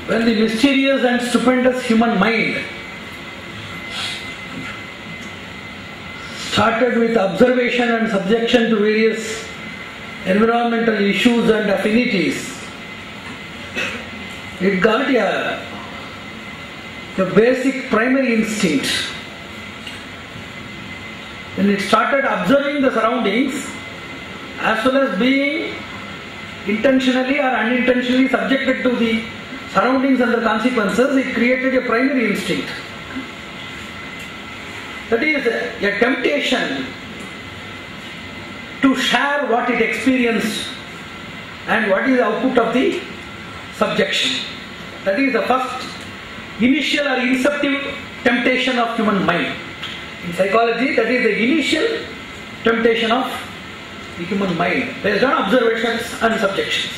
when the mysterious and stupendous human mind started with observation and subjection to various environmental issues and affinities, it got a basic primary instinct. When it started observing the surroundings as well as being intentionally or unintentionally subjected to the surroundings and the consequences, it created a primary instinct. That is a temptation to share what it experienced and what is the output of the subjection. That is the first initial or inceptive temptation of human mind. In psychology, that is the initial temptation of the human mind based on observations and subjections.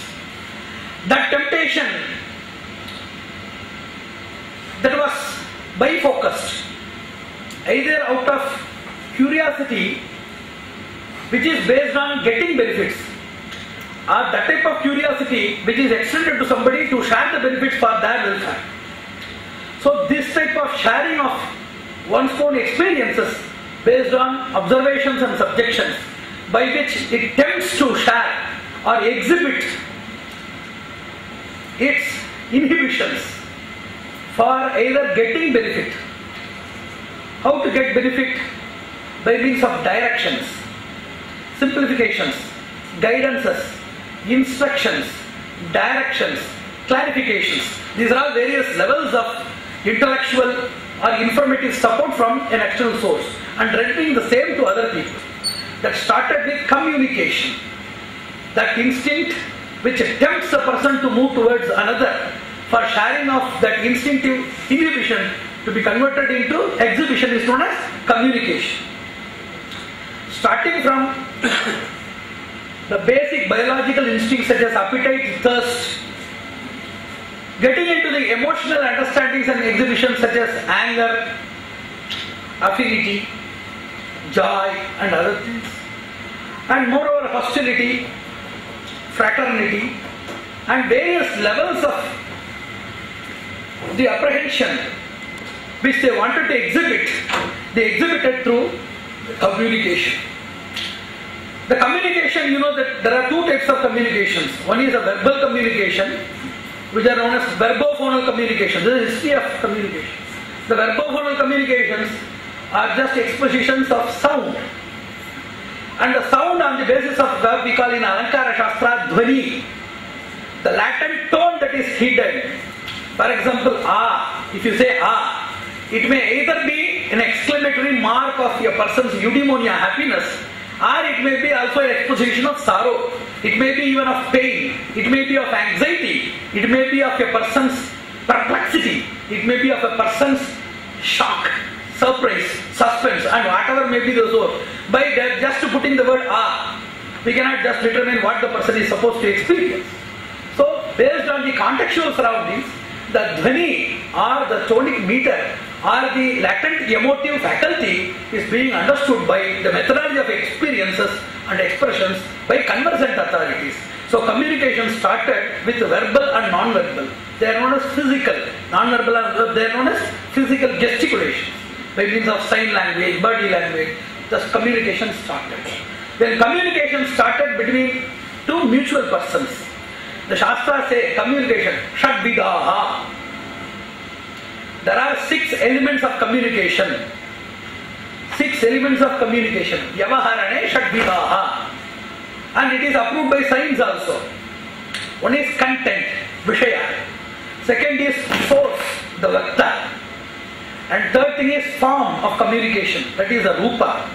That temptation that was bifocused, either out of curiosity which is based on getting benefits, or that type of curiosity which is extended to somebody to share the benefits for their welfare. So this type of sharing of one's own experiences based on observations and subjections, by which it tends to share or exhibit its inhibitions for either getting benefit. How to get benefit? By means of directions, simplifications, guidances, instructions, directions, clarifications. These are all various levels of intellectual or informative support from an external source, and rendering the same to other people. That started with communication. That instinct which tempts a person to move towards another for sharing of that instinctive inhibition to be converted into exhibition is known as communication. Starting from the basic biological instincts such as appetite, thirst, getting into the emotional understandings and exhibitions such as anger, affinity, joy and other things, and moreover hostility, fraternity, and various levels of the apprehension which they wanted to exhibit, they exhibited through communication. The communication, you know that there are two types of communications. One is a verbal communication, which are known as verbophonal communication. This is the history of communication. The verbophonal communications are just expositions of sound. And the sound on the basis of verb we call in Alankara Shastra Dhvani. The latent tone that is hidden. For example, ah. If you say ah, it may either be an exclamatory mark of a person's eudaimonia, happiness, or it may be also an exposition of sorrow. It may be even of pain. It may be of anxiety. It may be of a person's perplexity. It may be of a person's shock, surprise, suspense, and whatever may be the source. By just putting the word ah, we cannot just determine what the person is supposed to experience. So, based on the contextual surroundings, the dhvani or the tonic meter or the latent emotive faculty is being understood by the methodology of experiences and expressions by conversant authorities. So communication started with verbal and non-verbal. They are known as physical. Non-verbal and they are known as physical gesticulations by means of sign language, body language. Thus communication started. When communication started between two mutual persons, the Shastras say communication, Shadvidaha. There are 6 elements of communication. 6 elements of communication. Yavaharane Shadvidaha. And it is approved by science also. One is content, Vishaya. Second is source, the Vakta. And third thing is form of communication, that is the Rupa.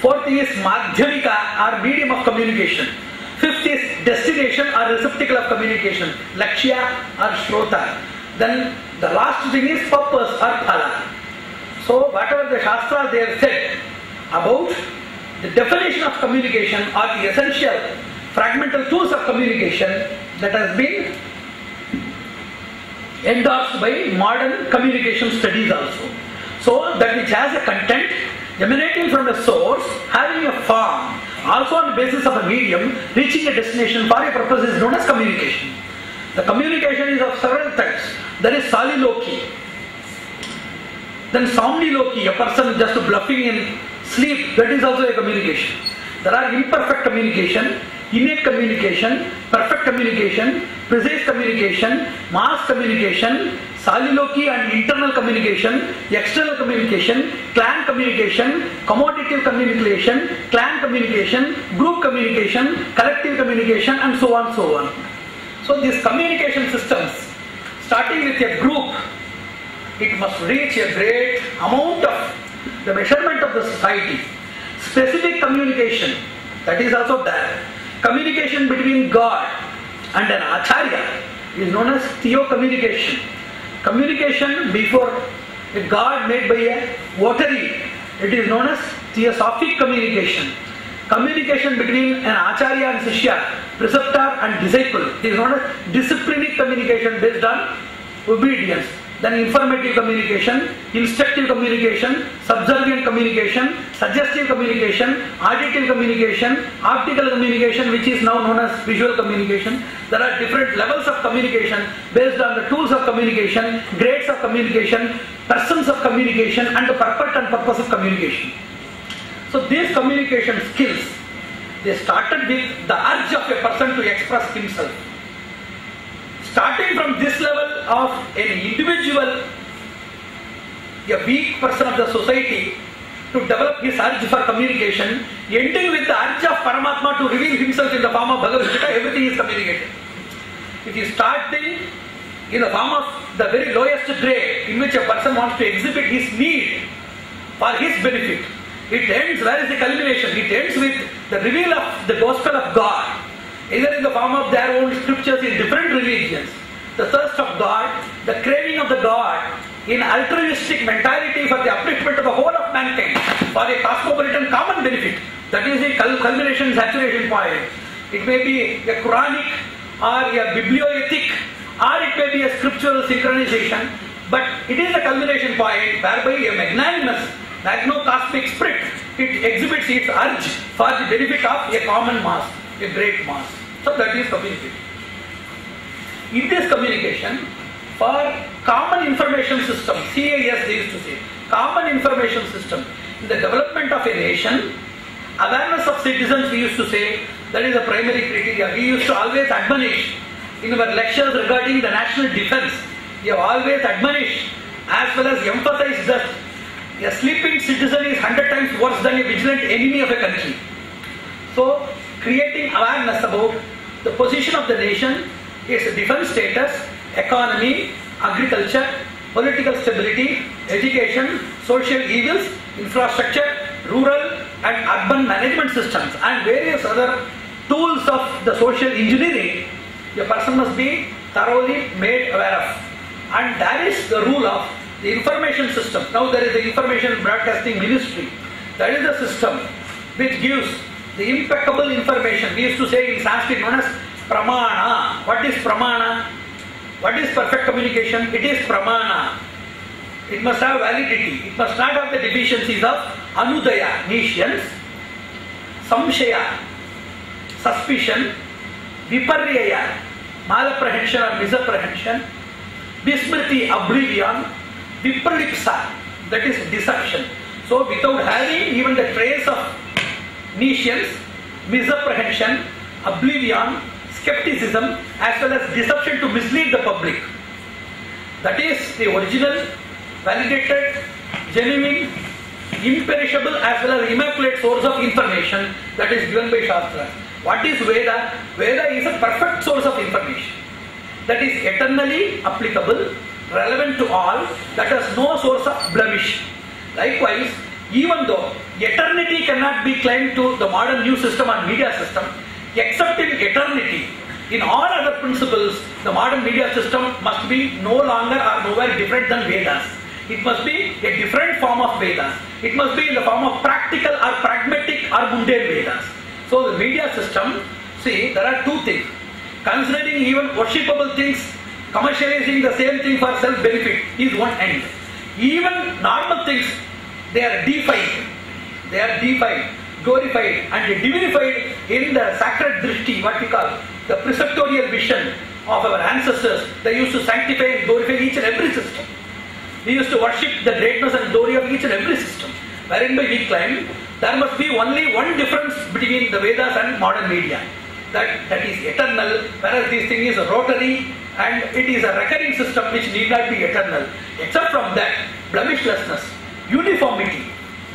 Fourth thing is Madhyamika or medium of communication. Fifth is destination or receptacle of communication, Lakshya or Shrota. Then the last thing is purpose or Phala. So whatever the Shastras they have said about the definition of communication or the essential fragmental tools of communication, that has been endorsed by modern communication studies also. So that which has a content emanating from a source, having a form, also on the basis of a medium, reaching a destination for a purpose is known as communication. The communication is of several types. There is soliloquy. Then somniloquy, a person just bluffing in sleep, that is also a communication. There are imperfect communication, innate communication, perfect communication, precise communication, mass communication, soliloquy and internal communication, external communication, clan communication, commutative communication, clan communication, group communication, collective communication, and so on, so on. So these communication systems, starting with a group, it must reach a great amount of the measurement of the society. Specific communication, that is also there. Communication between God and an Acharya is known as theocommunication. Communication before a God made by a votary, it is known as theosophic communication. Communication between an Acharya and Shishya, preceptor and disciple, is known as disciplinic communication based on obedience. Then informative communication, instructive communication, subservient communication, suggestive communication, auditive communication, optical communication, which is now known as visual communication. There are different levels of communication based on the tools of communication, grades of communication, persons of communication, and the purpose and purpose of communication. So these communication skills, they started with the urge of a person to express himself. Starting from this level of an individual, a weak person of the society, to develop his urge for communication, ending with the urge of Paramatma to reveal himself in the form of Bhagavad Gita, everything is communicated. If you start in the form of the very lowest grade, in which a person wants to exhibit his need for his benefit, it ends, where is the culmination? It ends with the reveal of the gospel of God, either in the form of their own scriptures in different religions, the thirst of God, the craving of the God, in altruistic mentality for the upliftment of the whole of mankind, for a cosmopolitan common benefit. That is the culmination, saturation point. It may be a Quranic or a biblioethic, or it may be a scriptural synchronization, but it is the culmination point whereby a magnanimous, magno-cosmic spirit, it exhibits its urge for the benefit of a common mass, a great mass. So that is communication. In this communication, for common information system, CIS they used to say, common information system, in the development of a nation, awareness of citizens we used to say, that is the primary criteria. We used to always admonish in our lectures regarding the national defense. We have always admonished as well as emphasized that a sleeping citizen is 100 times worse than a vigilant enemy of a country. So, creating awareness about the position of the nation, its defense status, economy, agriculture, political stability, education, social evils, infrastructure, rural and urban management systems, and various other tools of the social engineering, a person must be thoroughly made aware of. And that is the rule of the information system. Now there is the Information Broadcasting Ministry. That is the system which gives the impeccable information. We used to say in Sanskrit known as pramana. What is pramana? What is perfect communication? It is pramana. It must have validity. It must not have the deficiencies of anudaya, nescience, samshaya, suspicion, viparyaya, malapprehension or misapprehension, vismriti, oblivion, vipralipsa, that is deception. So without having even the trace of nescience, misapprehension, oblivion, skepticism, as well as deception to mislead the public. That is the original, validated, genuine, imperishable as well as immaculate source of information that is given by Shastra. What is Veda? Veda is a perfect source of information that is eternally applicable, relevant to all, that has no source of blemish. Likewise, even though eternity cannot be claimed to the modern news system and media system, except in eternity, in all other principles, the modern media system must be no longer or nowhere different than Vedas. It must be a different form of Vedas. It must be in the form of practical or pragmatic or mundane Vedas. So the media system, see, there are two things. Considering even worshipable things, commercializing the same thing for self-benefit is one end. Even normal things, they are deified. They are deified, glorified and divinified in the sacred drishti, what we call the preceptorial vision, of our ancestors, they used to sanctify and glorify each and every system. We used to worship the greatness and glory of each and every system. Wherein by we claim there must be only one difference between the Vedas and modern media. That is eternal, whereas this thing is rotary and it is a recurring system which need not be eternal. Except from that, blemishlessness, uniformity,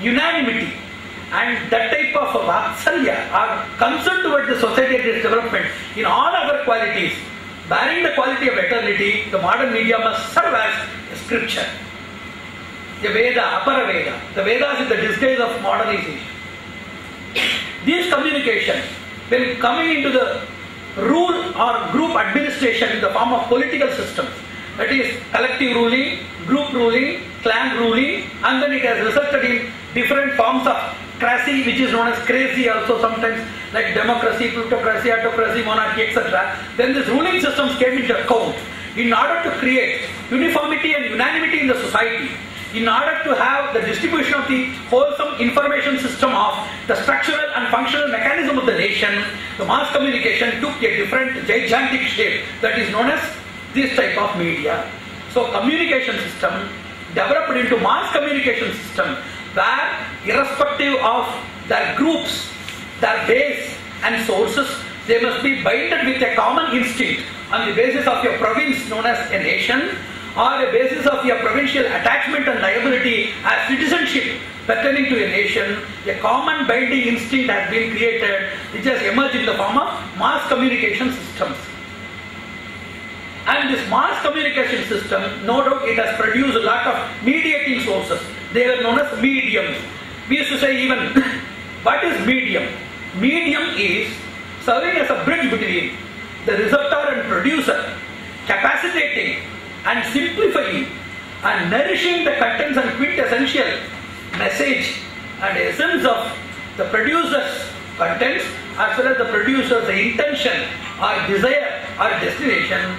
unanimity, and that type of vatsalya are concerned towards the society and its development in all other qualities. Bearing the quality of eternity, the modern media must serve as a scripture. The Veda, Apara Veda. The Vedas is the disguise of modernization. These communications, when coming into the rule or group administration in the form of political systems, that is collective ruling, group ruling, clan ruling, and then it has resulted in different forms of crazy, which is known as crazy also sometimes, like democracy, plutocracy, autocracy, monarchy, etc. Then these ruling systems came into account in order to create uniformity and unanimity in the society, in order to have the distribution of the wholesome information system of the structural and functional mechanism of the nation. The mass communication took a different gigantic shape that is known as this type of media. So communication system developed into mass communication system where irrespective of their groups, their base and sources, they must be binded with a common instinct on the basis of your province known as a nation, or a basis of your provincial attachment and liability as citizenship pertaining to a nation. A common binding instinct has been created which has emerged in the form of mass communication systems. And this mass communication system, no doubt it has produced a lot of mediating sources. They are known as mediums. We used to say even, what is medium? Medium is serving as a bridge between the receptor and producer, capacitating and simplifying and nourishing the contents and quintessential message and essence of the producer's contents as well as the producer's intention or desire or destination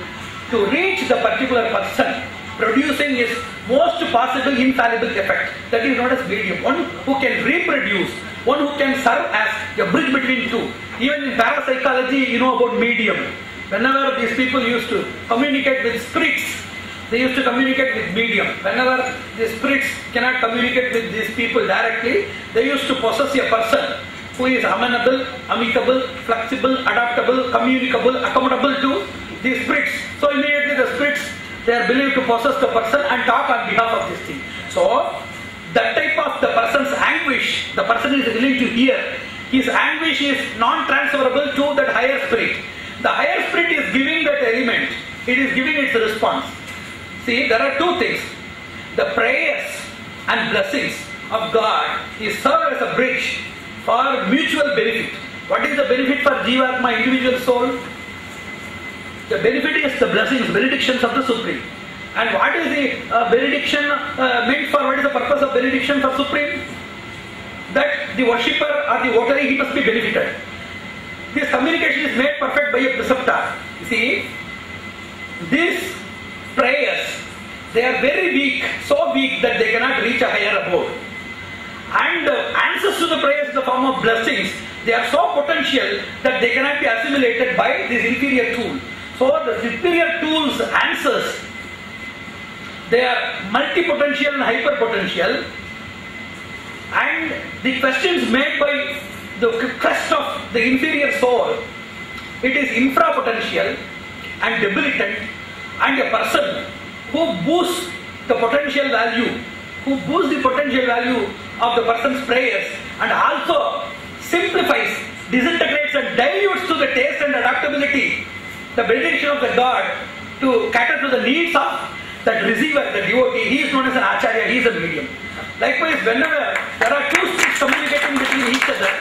to reach the particular person, producing his most possible infallible effect. That is known as medium. One who can reproduce, one who can serve as a bridge between two. Even in parapsychology, you know about medium. Whenever these people used to communicate with spirits, they used to communicate with medium. Whenever the spirits cannot communicate with these people directly, they used to possess a person who is amenable, amicable, flexible, adaptable, communicable, accommodable to the spirits. So immediately the spirits, they are believed to possess the person and talk on behalf of this thing. So that type of the person's anguish, the person is willing to hear. His anguish is non-transferable to that higher spirit. The higher spirit is giving that element. It is giving its response. See, there are two things. The prayers and blessings of God is served as a bridge for mutual benefit. What is the benefit for Jivatma, individual soul? The benefit is the blessings, benedictions of the Supreme. And what is the benediction meant for? What is the purpose of benediction for Supreme? That the worshipper or the votary, he must be benefited. This communication is made perfect by a preceptor. You see, these prayers, they are very weak, so weak that they cannot reach a higher abode. And answers to the prayers in the form of blessings, they are so potential that they cannot be assimilated by this inferior tool. So the superior tool's answers, they are multipotential and hyperpotential, and the questions made by the crest of the inferior soul, it is infrapotential and debilitant, and a person who boosts the potential value, of the person's prayers and also simplifies, disintegrates and dilutes to the taste and adaptability the benediction of the God to cater to the needs of that receiver, the devotee. He is known as an acharya, he is a medium. Likewise, whenever there are two spirits communicating between each other,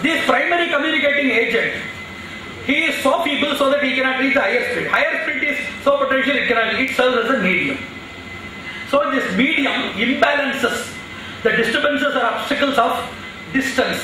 this primary communicating agent, he is so feeble so that he cannot reach the higher spirit. Higher spirit is so potential it cannot reach, serves as a medium. So this medium imbalances the disturbances or obstacles of distance,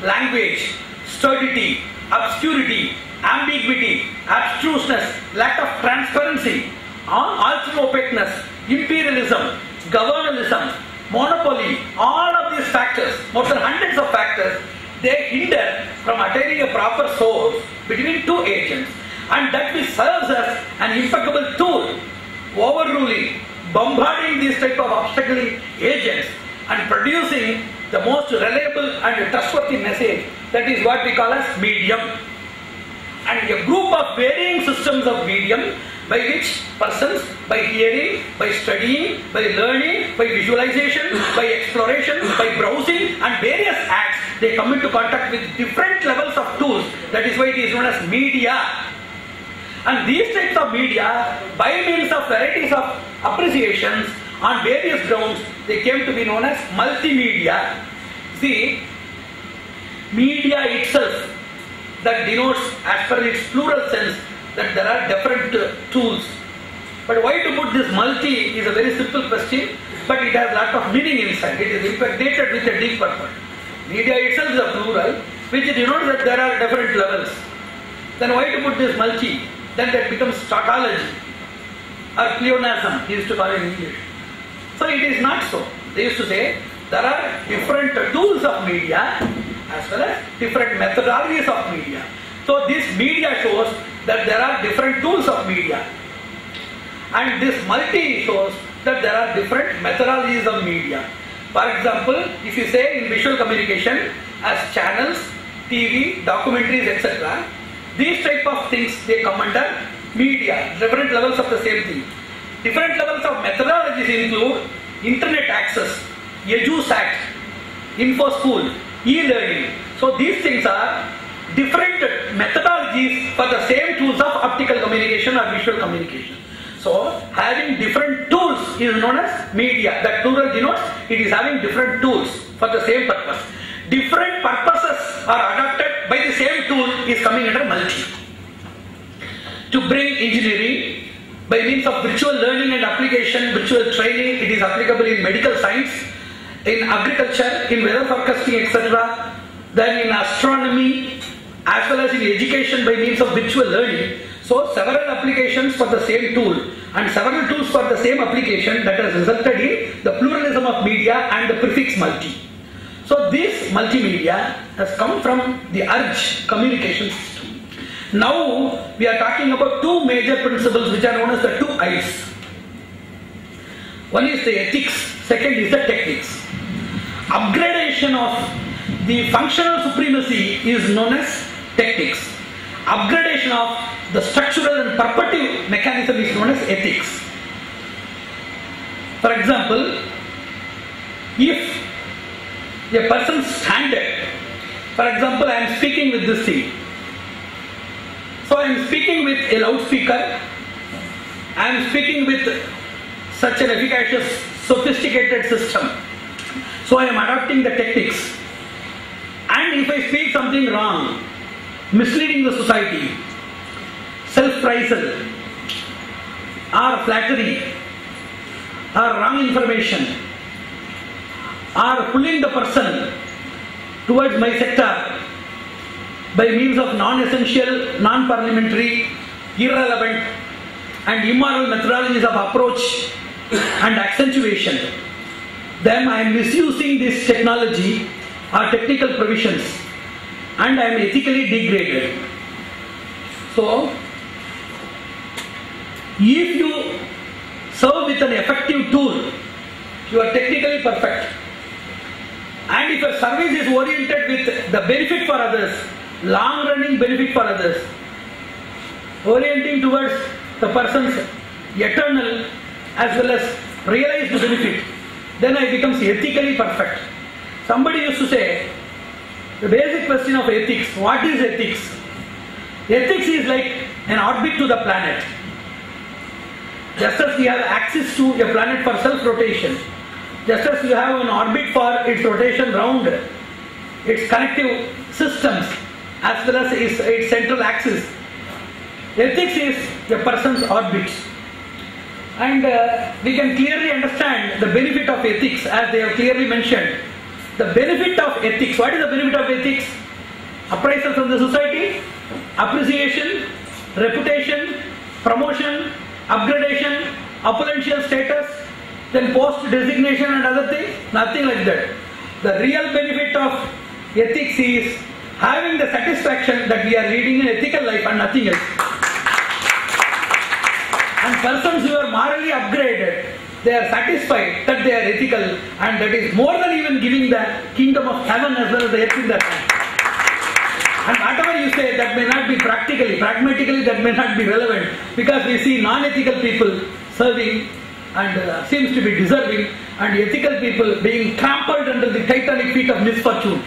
language, sturdity, obscurity, ambiguity, abstruseness, lack of transparency, ultra opaqueness, imperialism, governalism, monopoly, all of these factors, more than hundreds of factors, they hinder from attaining a proper source between two agents. and that which serves as an impeccable tool, overruling, bombarding these type of obstacling agents and producing the most reliable and trustworthy message. That is what we call as medium. And a group of varying systems of medium by which persons, by hearing, by studying, by learning, by visualization, by exploration, by browsing and various acts, they come into contact with different levels of tools. That is why it is known as media. And these types of media, by means of varieties of appreciations on various grounds, they came to be known as multimedia. See, media itself, that denotes as per its plural sense that there are different tools. But why to put this multi is a very simple question, but it has a lot of meaning inside. It is impregnated with a deep purpose. Media itself is a plural, which denotes that there are different levels. Then why to put this multi? Then that becomes tautology or pleonasm, he used to call it in English. So it is not so. They used to say there are different tools of media as well as different methodologies of media. So this media shows that there are different tools of media, and this multi shows that there are different methodologies of media. For example, if you say in visual communication as channels, TV, documentaries, etc., these type of things, they come under media, different levels of the same thing. Different levels of methodologies include internet access, EduSat, InfoSchool, e-learning. So these things are different methodologies for the same tools of optical communication or visual communication. So having different tools is known as media. That plural denotes it is having different tools for the same purpose. Different purposes are adopted by the same tool is coming under multi. To bring engineering by means of virtual learning and application, virtual training, it is applicable in medical science, in agriculture, in weather forecasting, etc. Then in astronomy, as well as in education by means of virtual learning. So several applications for the same tool and several tools for the same application, that has resulted in the pluralism of media and the prefix multi. So this multimedia has come from the URG communication system. Now we are talking about two major principles which are known as the two I's. One is the ethics, second is the techniques. Upgradation of the functional supremacy is known as techniques. Upgradation of the structural and purposive mechanism is known as ethics. For example, if a person's standard, for example, I am speaking with this thing. So I am speaking with a loudspeaker, I am speaking with such an efficacious, sophisticated system. So I am adopting the techniques. And if I speak something wrong, misleading the society, self-praisal, or flattery, or wrong information, or pulling the person towards my sector by means of non-essential, non-parliamentary, irrelevant and immoral methodologies of approach and accentuation, then I am misusing this technology or technical provisions and I am ethically degraded. So, if you serve with an effective tool, you are technically perfect. And if your service is oriented with the benefit for others, long-running benefit for others, orienting towards the person's eternal as well as realized benefit, then I become ethically perfect. Somebody used to say, the basic question of ethics, what is ethics? Ethics is like an orbit to the planet. Just as we have access to a planet for self-rotation, just as you have an orbit for its rotation round its connective systems as well as its central axis, ethics is a person's orbit. And we can clearly understand the benefit of ethics as they have clearly mentioned. The benefit of ethics, what is the benefit of ethics? Appraisal from the society, appreciation, reputation, promotion, upgradation, opulential status, then post designation and other things, nothing like that. The real benefit of ethics is having the satisfaction that we are leading an ethical life and nothing else. And persons who are morally upgraded, they are satisfied that they are ethical, and that is more than even giving the kingdom of heaven as well as the earth in their hand. And whatever you say, that may not be pragmatically that may not be relevant, because we see non-ethical people serving and seems to be deserving, and ethical people being trampled under the titanic feet of misfortune.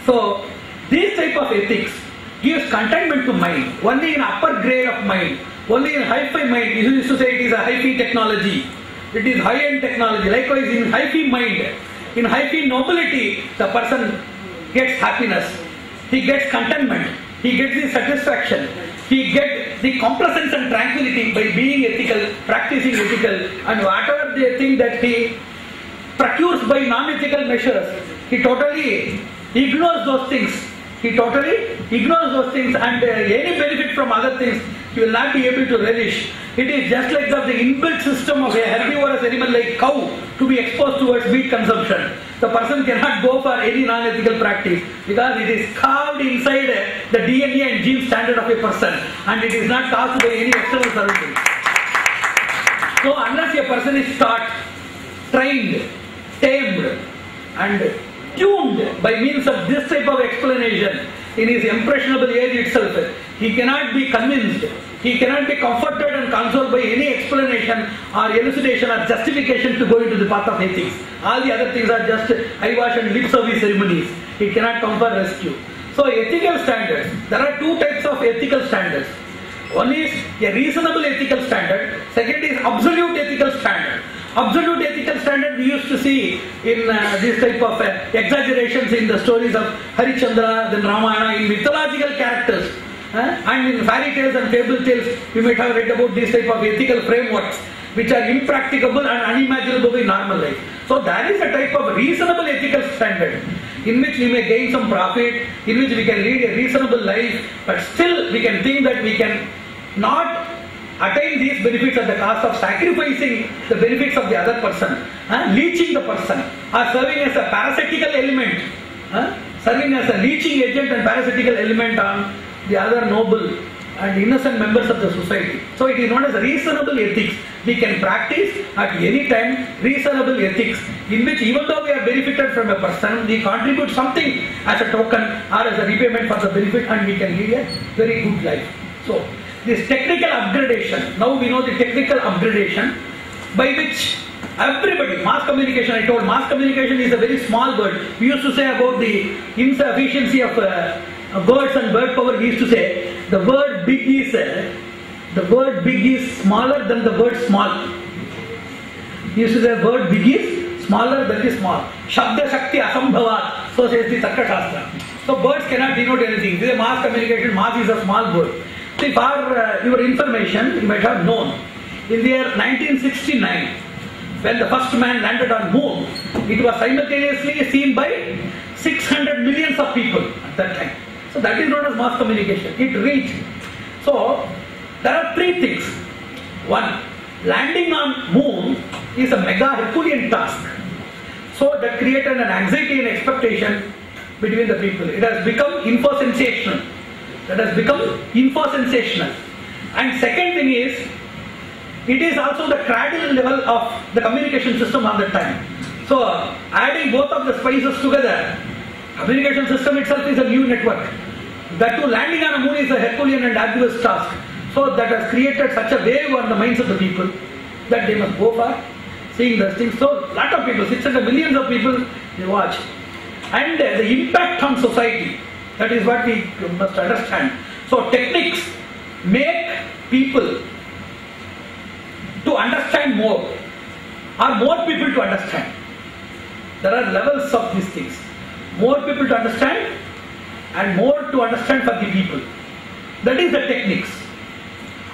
So, this type of ethics gives contentment to mind, only in upper grade of mind, only in hi-fi mind. You used to say it is a hi-fi technology, it is high-end technology. Likewise, in hi-fi mind, in hi-fi nobility, the person gets happiness, he gets contentment, he gets the satisfaction, he gets the complacence and tranquility by being ethical, practicing ethical, and whatever they think that he procures by non-ethical measures, he totally ignores those things. He totally ignores those things, and any benefit from other things he will not be able to relish. It is just like the inbuilt system of a herbivorous animal like cow to be exposed towards meat consumption. The person cannot go for any non-ethical practice because it is carved inside the DNA and gene standard of a person, and it is not caused by any external surroundings. So unless a person is taught, trained, tamed, and tuned by means of this type of explanation in his impressionable age itself, he cannot be convinced, he cannot be comforted and consoled by any explanation or elucidation or justification to go into the path of ethics. All the other things are just eyewash and lip service ceremonies. He cannot come for rescue. So ethical standards, there are two types of ethical standards. One is a reasonable ethical standard, second is absolute ethical standard. Absolute ethical standard we used to see in this type of exaggerations in the stories of Harishchandra, then Ramayana, in mythological characters, and in fairy tales and fable tales we might have read about this type of ethical frameworks which are impracticable and unimaginable in normal life. So there is a type of reasonable ethical standard in which we may gain some profit, in which we can lead a reasonable life, but still we can think that we can not attain these benefits at the cost of sacrificing the benefits of the other person, leeching the person, or serving as a parasitical element, serving as a leeching agent and parasitical element on the other noble and innocent members of the society. So it is known as reasonable ethics. We can practice at any time reasonable ethics in which even though we are benefited from a person, we contribute something as a token or as a repayment for the benefit, and we can lead a very good life. So this technical upgradation, now we know the technical upgradation by which everybody, mass communication, I told mass communication is a very small word. We used to say about the insufficiency of words and word power, we used to say the word big is smaller than the word small. We used to say word big is smaller than the small. Shabda Shakti Asambhavat, so says the Tarka Shastra. So words cannot denote anything. This is a mass communication, mass is a small word. See, for your information, you might have known, in the year 1969, when the first man landed on moon, it was simultaneously seen by 600 millions of people at that time. So that is known as mass communication. It reached. So there are three things. One, landing on moon is a mega Herculean task. So that created an anxiety and expectation between the people. It has become info-sensational. That has become info-sensational. And second thing is, it is also the cradle level of the communication system at that time. So adding both of the spices together, communication system itself is a new network. That too, landing on a moon is a Herculean and arduous task. So that has created such a wave on the minds of the people that they must go for seeing those things. So a lot of people, 600 millions of people, they watch. And the impact on society, that is what we must understand. So techniques make people to understand more, or more people to understand. There are levels of these things. More people to understand and more to understand for the people. That is the techniques.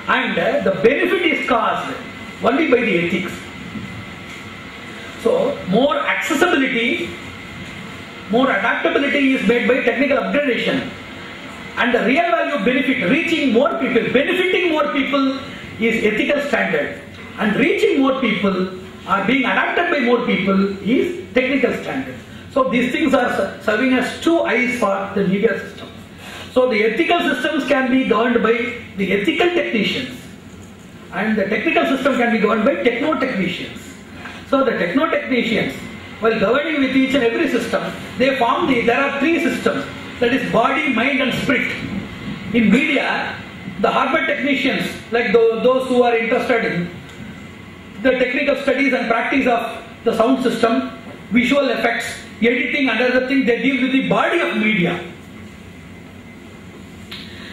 And the benefit is caused only by the ethics. So more accessibility, more adaptability is made by technical upgradation. And the real value benefit, reaching more people, benefiting more people is ethical standard. And reaching more people or being adapted by more people is technical standard. So these things are serving as two eyes for the media system. So the ethical systems can be governed by the ethical technicians and the technical system can be governed by techno-technicians. So the techno-technicians, while governing with each and every system, they form there are three systems, that is body, mind and spirit. In media, the Harvard technicians, like those who are interested in the technical studies and practice of the sound system, visual effects, editing and other things, they deal with the body of media.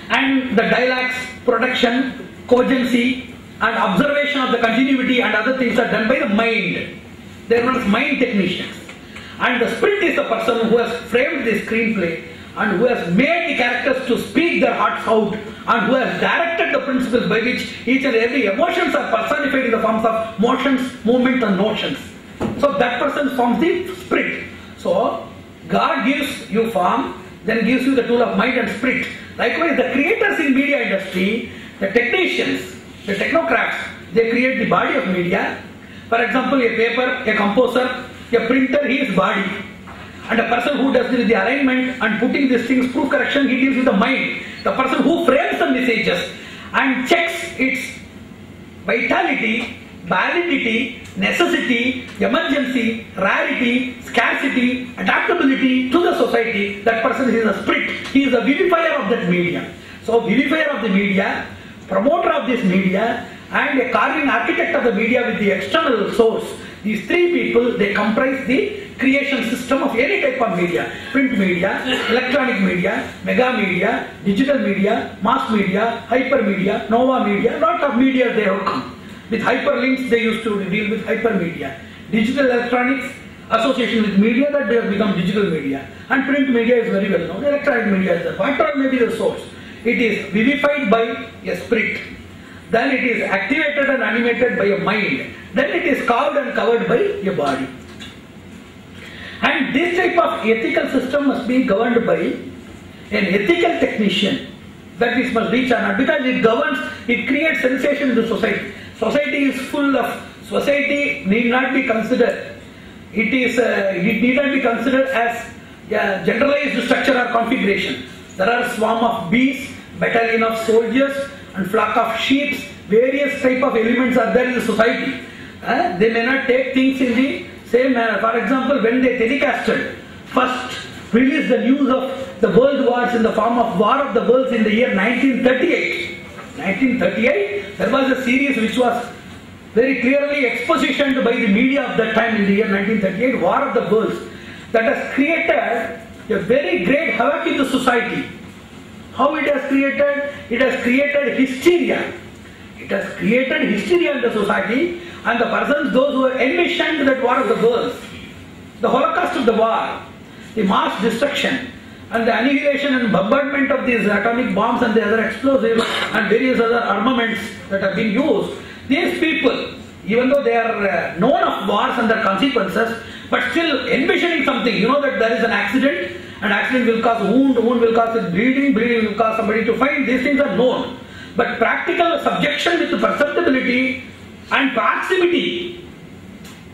And the dialects, production, cogency and observation of the continuity and other things are done by the mind. They are known as mind technicians. And the spirit is the person who has framed the screenplay and who has made the characters to speak their hearts out and who has directed the principles by which each and every emotions are personified in the forms of motions, movement and notions. So that person forms the spirit. So God gives you form, then gives you the tool of mind and spirit. Likewise, the creators in media industry, the technicians, the technocrats, they create the body of media. For example, a paper, a composer, a printer, he is body. And a person who does the alignment and putting these things, proof correction, he deals with the mind. The person who frames the messages and checks its vitality, validity, necessity, emergency, rarity, scarcity, adaptability to the society, that person is a spirit. He is a vivifier of that media. So vivifier of the media, promoter of this media, and a carving architect of the media with the external source. These three people, they comprise the creation system of any type of media. Print media, electronic media, mega media, digital media, mass media, hypermedia, nova media, lot of media they have come. With hyperlinks they used to deal with hypermedia. Digital electronics, association with media, that they have become digital media. And print media is very well known. Electronic media is there. Whatever may be the source, it is vivified by a spirit. Then it is activated and animated by a mind. Then it is carved and covered by a body. And this type of ethical system must be governed by an ethical technician. That is must reach on, because it governs, it creates sensation in the society. Society is full of, society need not be considered, it need not be considered as a generalized structure or configuration. There are swarm of bees, battalion of soldiers and flock of sheep, various type of elements are there in the society. They may not take things in the same manner. For example, when they telecasted, first released the news of the world wars in the form of War of the Worlds in the year 1938. 1938, there was a series which was very clearly expositioned by the media of that time in the year 1938, War of the Worlds, that has created a very great havoc in the society. How it has created? It has created hysteria. It has created hysteria in the society, and the persons, those who envisioned that War of the Worlds, the Holocaust of the war, the mass destruction, and the annihilation and bombardment of these atomic bombs and the other explosives and various other armaments that have been used, these people, even though they are known of wars and their consequences, but still envisioning something, you know that there is an accident, and accident will cause wound, wound will cause bleeding, bleeding will cause somebody to find, these things are known. But practical subjection with perceptibility and proximity,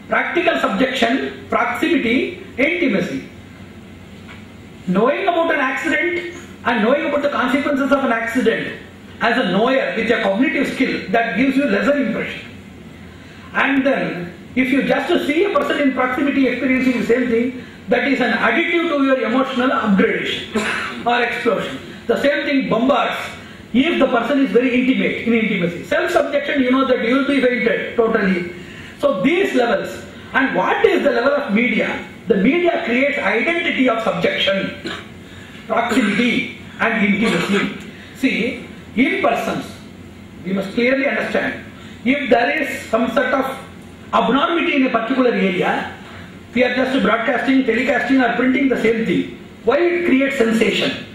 practical subjection, proximity, intimacy. Knowing about an accident and knowing about the consequences of an accident as a knower with a cognitive skill, that gives you lesser impression. And then if you just see a person in proximity experiencing the same thing, that is an additive to your emotional upgradation or explosion. The same thing bombards if the person is very intimate, in intimacy. Self-subjection, you know that you will be fainted totally. So these levels. And what is the level of media? The media creates identity of subjection, proximity and intimacy. See, in persons, we must clearly understand, if there is some sort of abnormality in a particular area, we are just broadcasting, telecasting or printing the same thing. Why it creates sensation?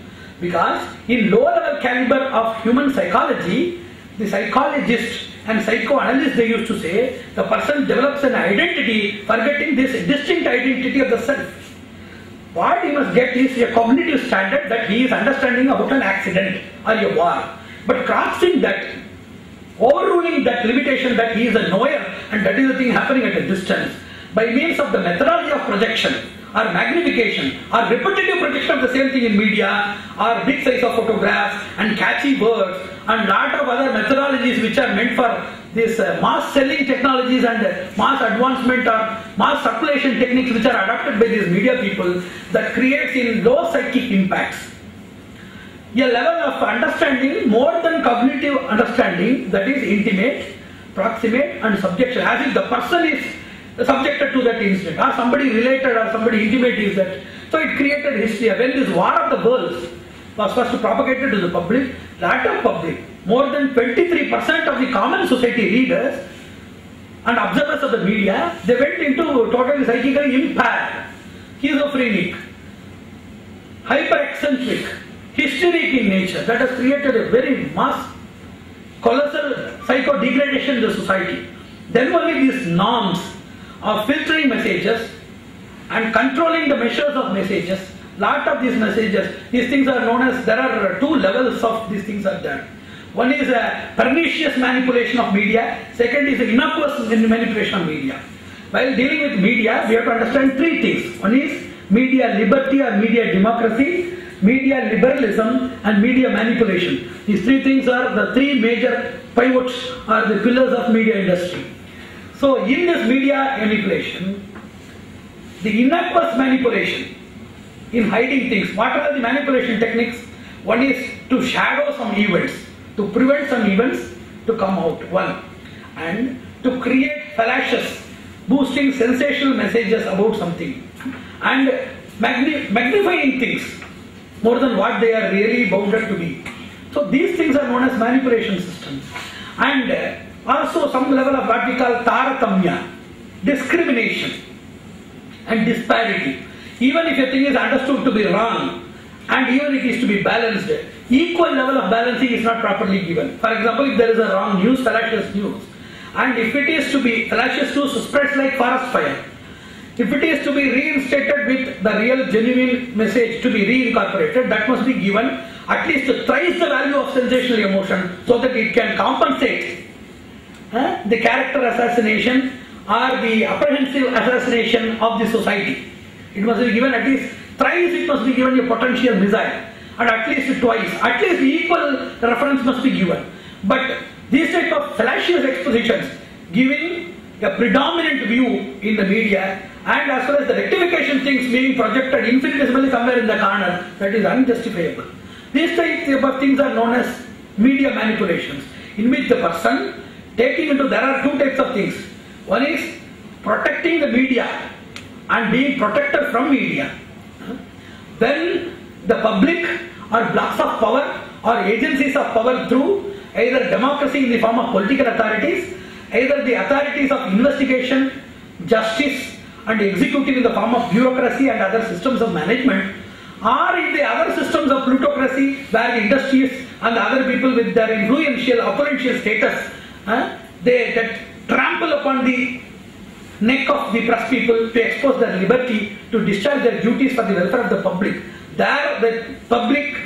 Because in lower level caliber of human psychology, the psychologist and psychoanalyst, they used to say, the person develops an identity, forgetting this distinct identity of the self. What he must get is a cognitive standard that he is understanding about an accident or a war. But crossing that, overruling that limitation that he is a knower and that is the thing happening at a distance, by means of the methodology of projection or magnification or repetitive projection of the same thing in media, or big size of photographs and catchy words and lot of other methodologies which are meant for this mass selling technologies and mass advancement or mass circulation techniques which are adopted by these media people, that creates in low psychic impacts a level of understanding more than cognitive understanding, that is intimate, proximate and subjective, as if the person is subjected to that incident or somebody related or somebody intimate is that. So it created history. When this war of the worlds was first propagated to the public, latter public, more than 23% of the common society readers and observers of the media, they went into totally psychically impaired, schizophrenic, hyper-eccentric, hysteric in nature. That has created a very mass, colossal psycho-degradation in the society. Then only these norms of filtering messages and controlling the measures of messages, lot of these messages, these things are known as, there are two levels of these things are done. One is a pernicious manipulation of media, second is innocuous manipulation of media. While dealing with media, we have to understand three things. One is media liberty or media democracy, media liberalism and media manipulation. These three things are the three major pivots or the pillars of media industry. So in this media manipulation, the innocuous manipulation in hiding things, what are the manipulation techniques? One is to shadow some events, to prevent some events to come out, one, and to create fallacious, boosting sensational messages about something, and magnifying things more than what they are really bounded to be. So these things are known as manipulation systems. And also some level of what we call taratamya, discrimination and disparity. Even if a thing is understood to be wrong and even it is to be balanced, equal level of balancing is not properly given. For example, if there is a wrong news, fallacious news, and if it is to be fallacious news spreads like forest fire, if it is to be reinstated with the real genuine message to be reincorporated, that must be given at least thrice the value of sensational emotion so that it can compensate the character assassination or the apprehensive assassination of the society. It must be given at least thrice, it must be given a potential missile, and at least twice, at least equal reference must be given. But these type of fallacious expositions giving a predominant view in the media, and as well as the rectification things being projected infinitesimally somewhere in the corner, that is unjustifiable. These types of things are known as media manipulations, in which the person taking into, there are two types of things. One is protecting the media and being protected from media. Then the public or blocks of power or agencies of power through either democracy in the form of political authorities, either the authorities of investigation, justice and executive in the form of bureaucracy and other systems of management, or in the other systems of plutocracy where the industries and the other people with their influential, opponential status, they trample upon the neck of the press people to expose their liberty, to discharge their duties for the welfare of the public. There the public,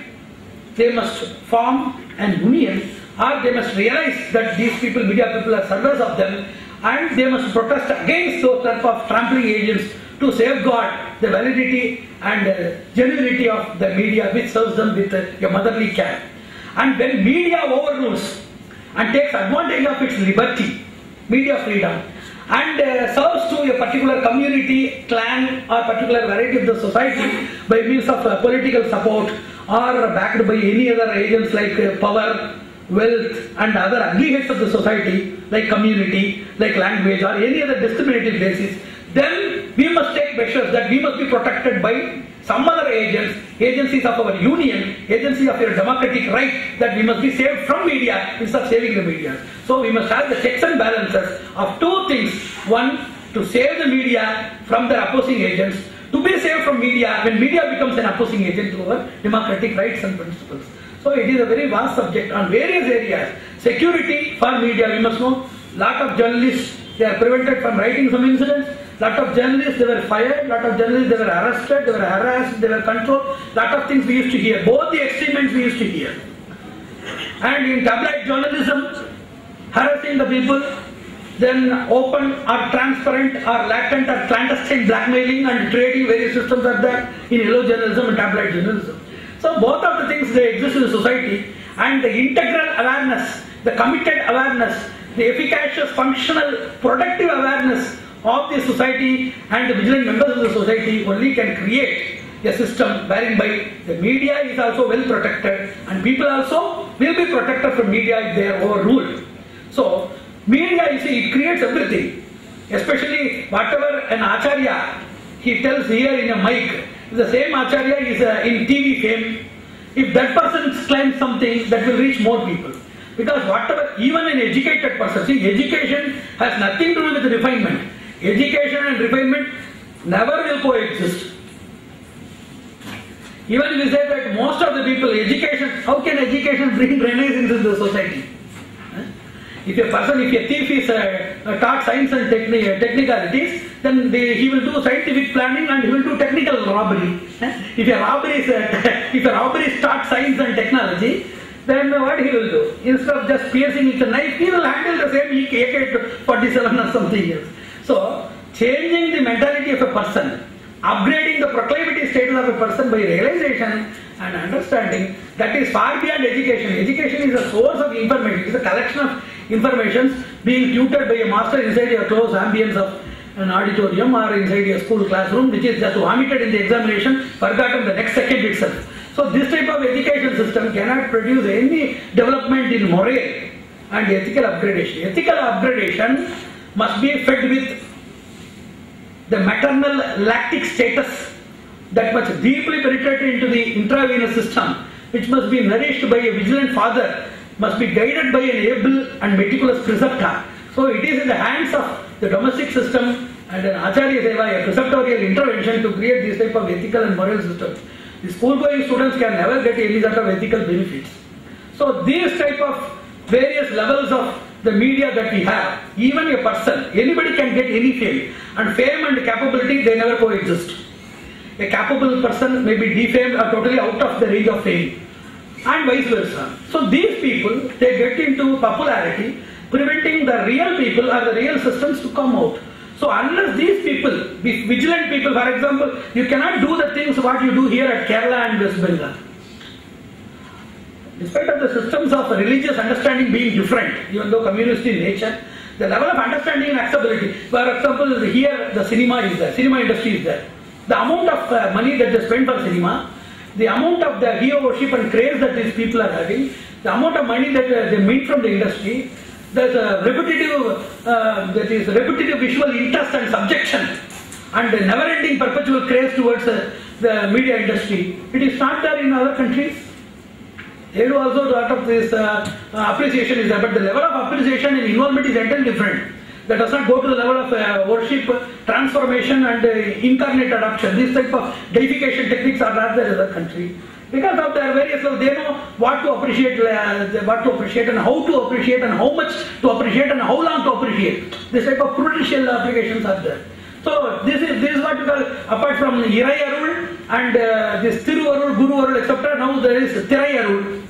they must form an union, or they must realize that these people, media people, are servers of them, and they must protest against those type of trampling agents to safeguard the validity and genuinity of the media which serves them with a motherly care. And when media overrules and takes advantage of its liberty, media freedom, and serves to a particular community, clan or particular variety of the society by means of political support or backed by any other agents like power, wealth and other ugly heads of the society like community, like language or any other discriminative basis, then we must take measures that we must be protected by some other agencies of our union, agencies of your democratic right, that we must be saved from media instead of saving the media. So we must have the checks and balances of two things. One, to save the media from their opposing agents, to be saved from media when media becomes an opposing agent to our democratic rights and principles. So it is a very vast subject on various areas. Security for media, we must know, lot of journalists, they are prevented from writing some incidents. Lot of journalists, they were fired. Lot of journalists, they were arrested, they were harassed, they were controlled. Lot of things we used to hear. Both the extremes we used to hear. And in tabloid journalism, harassing the people, then open or transparent or latent or clandestine blackmailing and trading various systems are there in yellow journalism and tabloid journalism. So both of the things, they exist in the society, and the integral awareness, the committed awareness, the efficacious, functional, productive awareness of the society and the vigilant members of the society only can create a system wherein by the media is also well protected, and people also will be protected from media if they are overruled. So media, you see, it creates everything, especially whatever an acharya he tells here in a mic. The same acharya is in TV fame. If that person claims something, that will reach more people. Because whatever, even an educated person, see, education has nothing to do with refinement. Education and refinement never will coexist. Even if we say that most of the people, education, how can education bring renaissance into the society? If a thief is taught science and technicalities, then he will do scientific planning and he will do technical robbery. If a robbery is taught science and technology, then what he will do? Instead of just piercing with a knife, he will handle the same AK-47 or something else. So, changing the mentality of a person, upgrading the proclivity status of a person by realization and understanding, that is far beyond education. Education is a source of information. It is a collection of informations being tutored by a master inside a closed ambience of an auditorium or inside a school classroom, which is just vomited in the examination, forgotten the next second itself. So this type of education system cannot produce any development in moral and ethical upgradation. Ethical upgradation must be fed with the maternal lactic status that must deeply penetrate into the intravenous system, which must be nourished by a vigilant father, must be guided by an able and meticulous preceptor. So it is in the hands of the domestic system and an acharya seva, a preceptorial intervention, to create this type of ethical and moral systems. The school-going students can never get any sort of ethical benefits. So these type of various levels of the media that we have, even a person, anybody can get any fame, and fame and capability, they never coexist. A capable person may be defamed or totally out of the range of fame, and vice versa. So these people, they get into popularity, preventing the real people or the real systems to come out. So unless these people, vigilant people, for example, you cannot do the things what you do here at Kerala and West Bengal. Despite of the systems of religious understanding being different, even though communist in nature, the level of understanding and acceptability, for example, here the cinema is there, cinema industry is there. The amount of money that they spend for cinema, the amount of the hero worship and craze that these people are having, the amount of money that they make from the industry, there's a repetitive visual interest and subjection, and a never-ending perpetual craze towards the media industry. It is not there in other countries. They do also a lot of this appreciation is there, but the level of appreciation and involvement is entirely different. That does not go to the level of worship, transformation and incarnate adoption. These type of deification techniques are not there in other country. Because of their various, they know what to appreciate and how to appreciate and how much to appreciate and how long to appreciate. This type of prudential applications are there. So this is what we call, apart from Irai Arul and this Thiruvarul, Guruvarul, etc. Now there is Thirai Arul,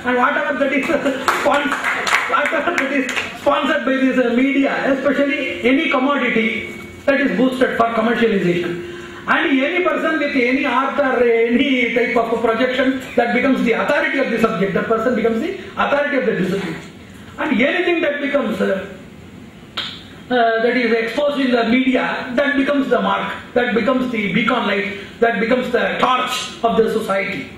and whatever that is sponsored by this media, especially any commodity that is boosted for commercialization. And any person with any art or any type of projection, that becomes the authority of the subject, that person becomes the authority of the discipline. And anything that becomes that is exposed in the media, that becomes the mark, that becomes the beacon light, that becomes the torch of the society.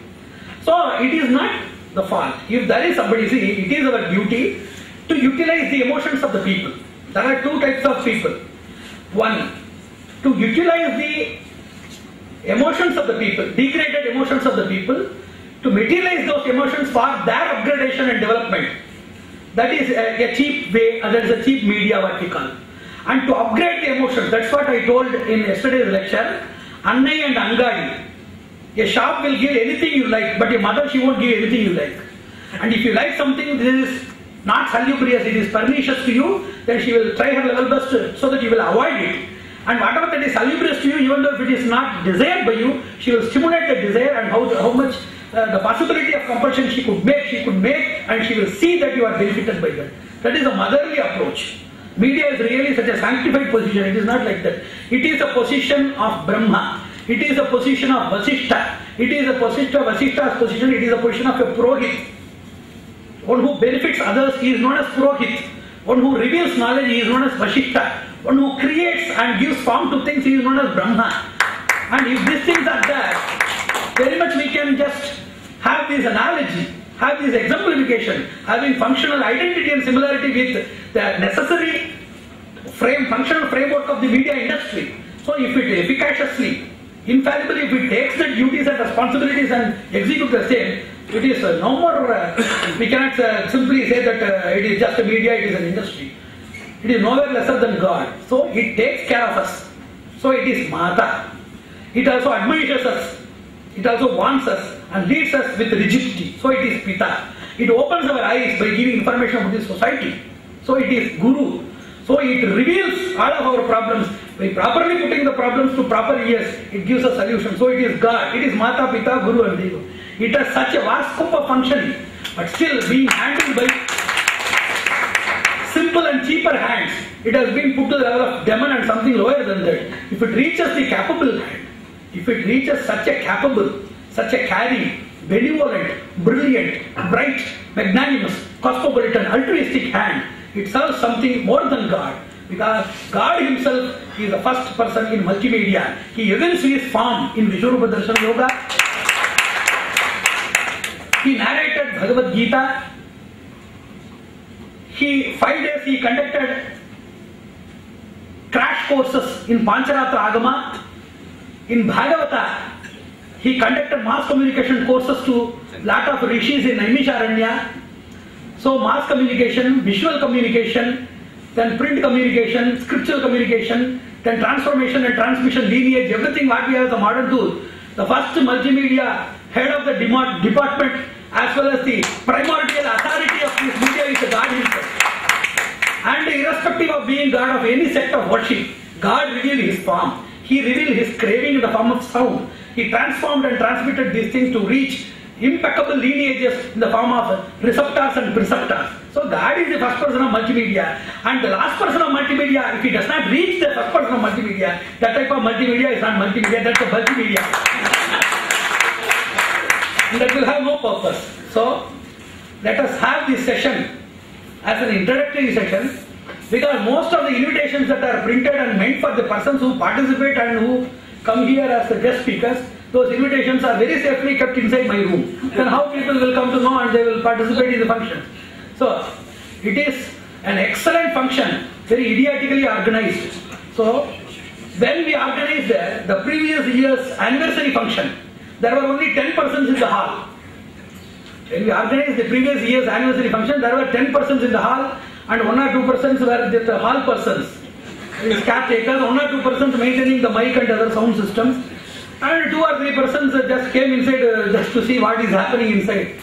So it is not the fault. If there is somebody, see, it is our duty to utilize the emotions of the people. There are two types of people. One, to utilize the emotions of the people, degraded emotions of the people, to materialize those emotions for their upgradation and development. That is a cheap way, that is a cheap media, what we call. And to upgrade the emotions, that's what I told in yesterday's lecture. Annai and Angadi. A shop will give anything you like, but your mother, she won't give anything you like. And if you like something, this is not salubrious, it is pernicious to you, then she will try her level best so that you will avoid it. And whatever that is salubrious to you, even though if it is not desired by you, she will stimulate the desire, and how much the possibility of compulsion she could make, and she will see that you are benefited by that. That is a motherly approach. Media is really such a sanctified position. It is not like that. It is a position of Brahma. It is a position of Vasishtha. It is a position of Vasishtha's position. It is a position of a Purohit. One who benefits others, he is known as Purohit. One who reveals knowledge, he is known as Vasishtha. One who creates and gives form to things, he is known as Brahma. And if these things are there, very much we can just have this analogy, have this exemplification, having functional identity and similarity with the necessary functional framework of the media industry. So if it efficaciously, infallibly, if it takes the duties and responsibilities and execute the same, it is no more, we cannot simply say that it is just a media, it is an industry. It is nowhere lesser than God. So it takes care of us. So it is Mata. It also admonishes us. It also warns us and leads us with rigidity. So it is Pita. It opens our eyes by giving information about the society. So it is Guru. So it reveals all of our problems. By properly putting the problems to proper ears, it gives a solution. So it is God. It is Mata, Pita, Guru and Deva. It has such a vast scope of functioning, but still being handled by simple and cheaper hands. It has been put to the level of demon and something lower than that. If it reaches the capable hand, if it reaches such a capable, such a caring, benevolent, brilliant, bright, magnanimous, cosmopolitan, altruistic hand, it serves something more than God. Because God himself is the first person in multimedia. He evinces his form in Vishwarupa Darshana Yoga. He narrated Bhagavad Gita. 5 days he conducted crash courses in Pancharatra Agama. In Bhagavata, he conducted mass communication courses to lot of rishis in Naimisharanya. So mass communication, visual communication, then print communication, scriptural communication, then transformation and transmission lineage, everything what we have as a modern tool. The first multimedia head of the department as well as the primordial authority of this media is God himself. And irrespective of being God of any sect of worship, God revealed his form. He revealed his craving in the form of sound. He transformed and transmitted these things to reach impeccable lineages in the form of receptors and preceptors. So God is the first person of multimedia, and the last person of multimedia, if he does not reach the first person of multimedia, that type of multimedia is not multimedia, that's a multimedia. And that will have no purpose. So let us have this session as an introductory session, because most of the invitations that are printed and meant for the persons who participate and who come here as the guest speakers, those invitations are very safely kept inside my room. Then how people will come to know and they will participate in the function. So it is an excellent function, very idiotically organized. So when we organized the previous year's anniversary function, there were only 10 persons in the hall. When we organized the previous year's anniversary function, there were 10 persons in the hall, and 1 or 2 persons were the hall persons, caretakers, 1 or 2 persons maintaining the mic and other sound systems, and 2 or 3 persons just came inside just to see what is happening inside,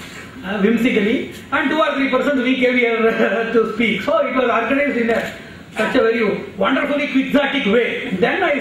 whimsically, and 2 or 3 persons we came here to speak. So it was organized in such a very wonderfully quixotic way. Then I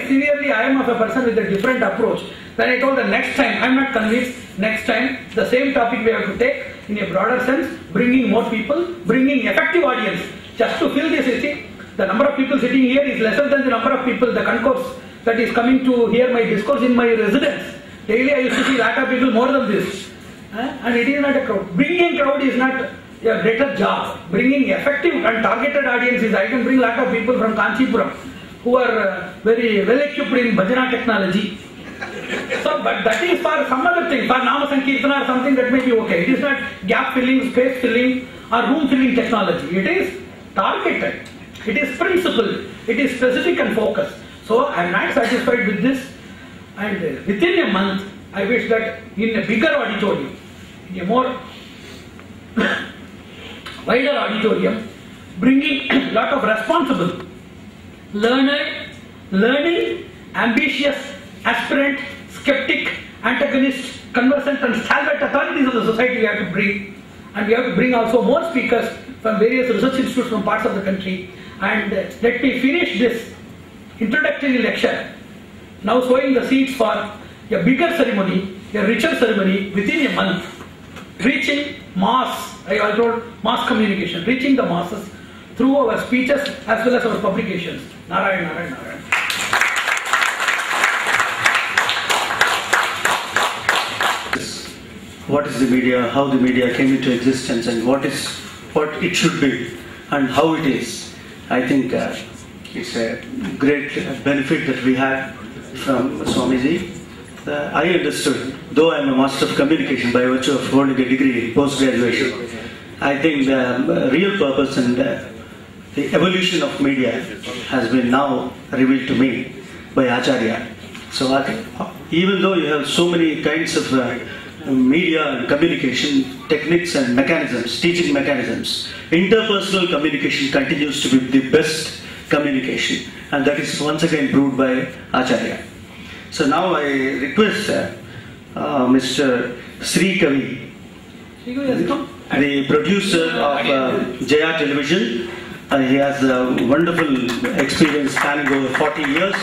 am of a person with a different approach. Then I told the next time, I am not convinced, next time the same topic we have to take in a broader sense, bringing more people, bringing effective audience. Just to fill this, you see, the number of people sitting here is lesser than the number of people, the concourse that is coming to hear my discourse in my residence. Daily I used to see a lot of people more than this. And it is not a crowd. Bringing crowd is not a greater job. Bringing effective and targeted audiences, I can bring a lot of people from Kanchipuram who are very well equipped in bhajana technology. So, but that is for some other thing, for Nama Sankirtana or something that may be okay. It is not gap filling, space filling or room filling technology. It is targeted. It is principled. It is specific and focused. So I am not satisfied with this, and within a month I wish that in a bigger auditorium, in a more wider auditorium, bringing a lot of responsible, learning, ambitious, aspirant, skeptic, antagonist, conversant and stalwart authorities of the society we have to bring, and we have to bring also more speakers from various research institutes from parts of the country. And let me finish this introductory lecture now sowing the seeds for a bigger ceremony, a richer ceremony within a month, reaching mass, I told mass communication, reaching the masses through our speeches as well as our publications. Narayan, Narayan, Narayan. What is the media, how the media came into existence, and what it should be and how it is. I think it's a great benefit that we have from Swamiji. I understood, though I am a Master of Communication by virtue of holding a degree in post-graduation, I think the real purpose and the evolution of media has been now revealed to me by Acharya. So I think even though you have so many kinds of media and communication techniques and mechanisms, teaching mechanisms, interpersonal communication continues to be the best communication, and that is once again proved by Acharya. So now I request Mr. Sri Kavi, the producer of Jaya Television. He has a wonderful experience spanning over 40 years,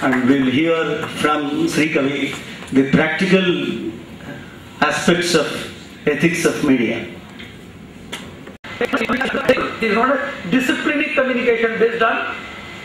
and we'll hear from Sri Kavi the practical aspects of ethics of media. It is not a disciplinary communication based on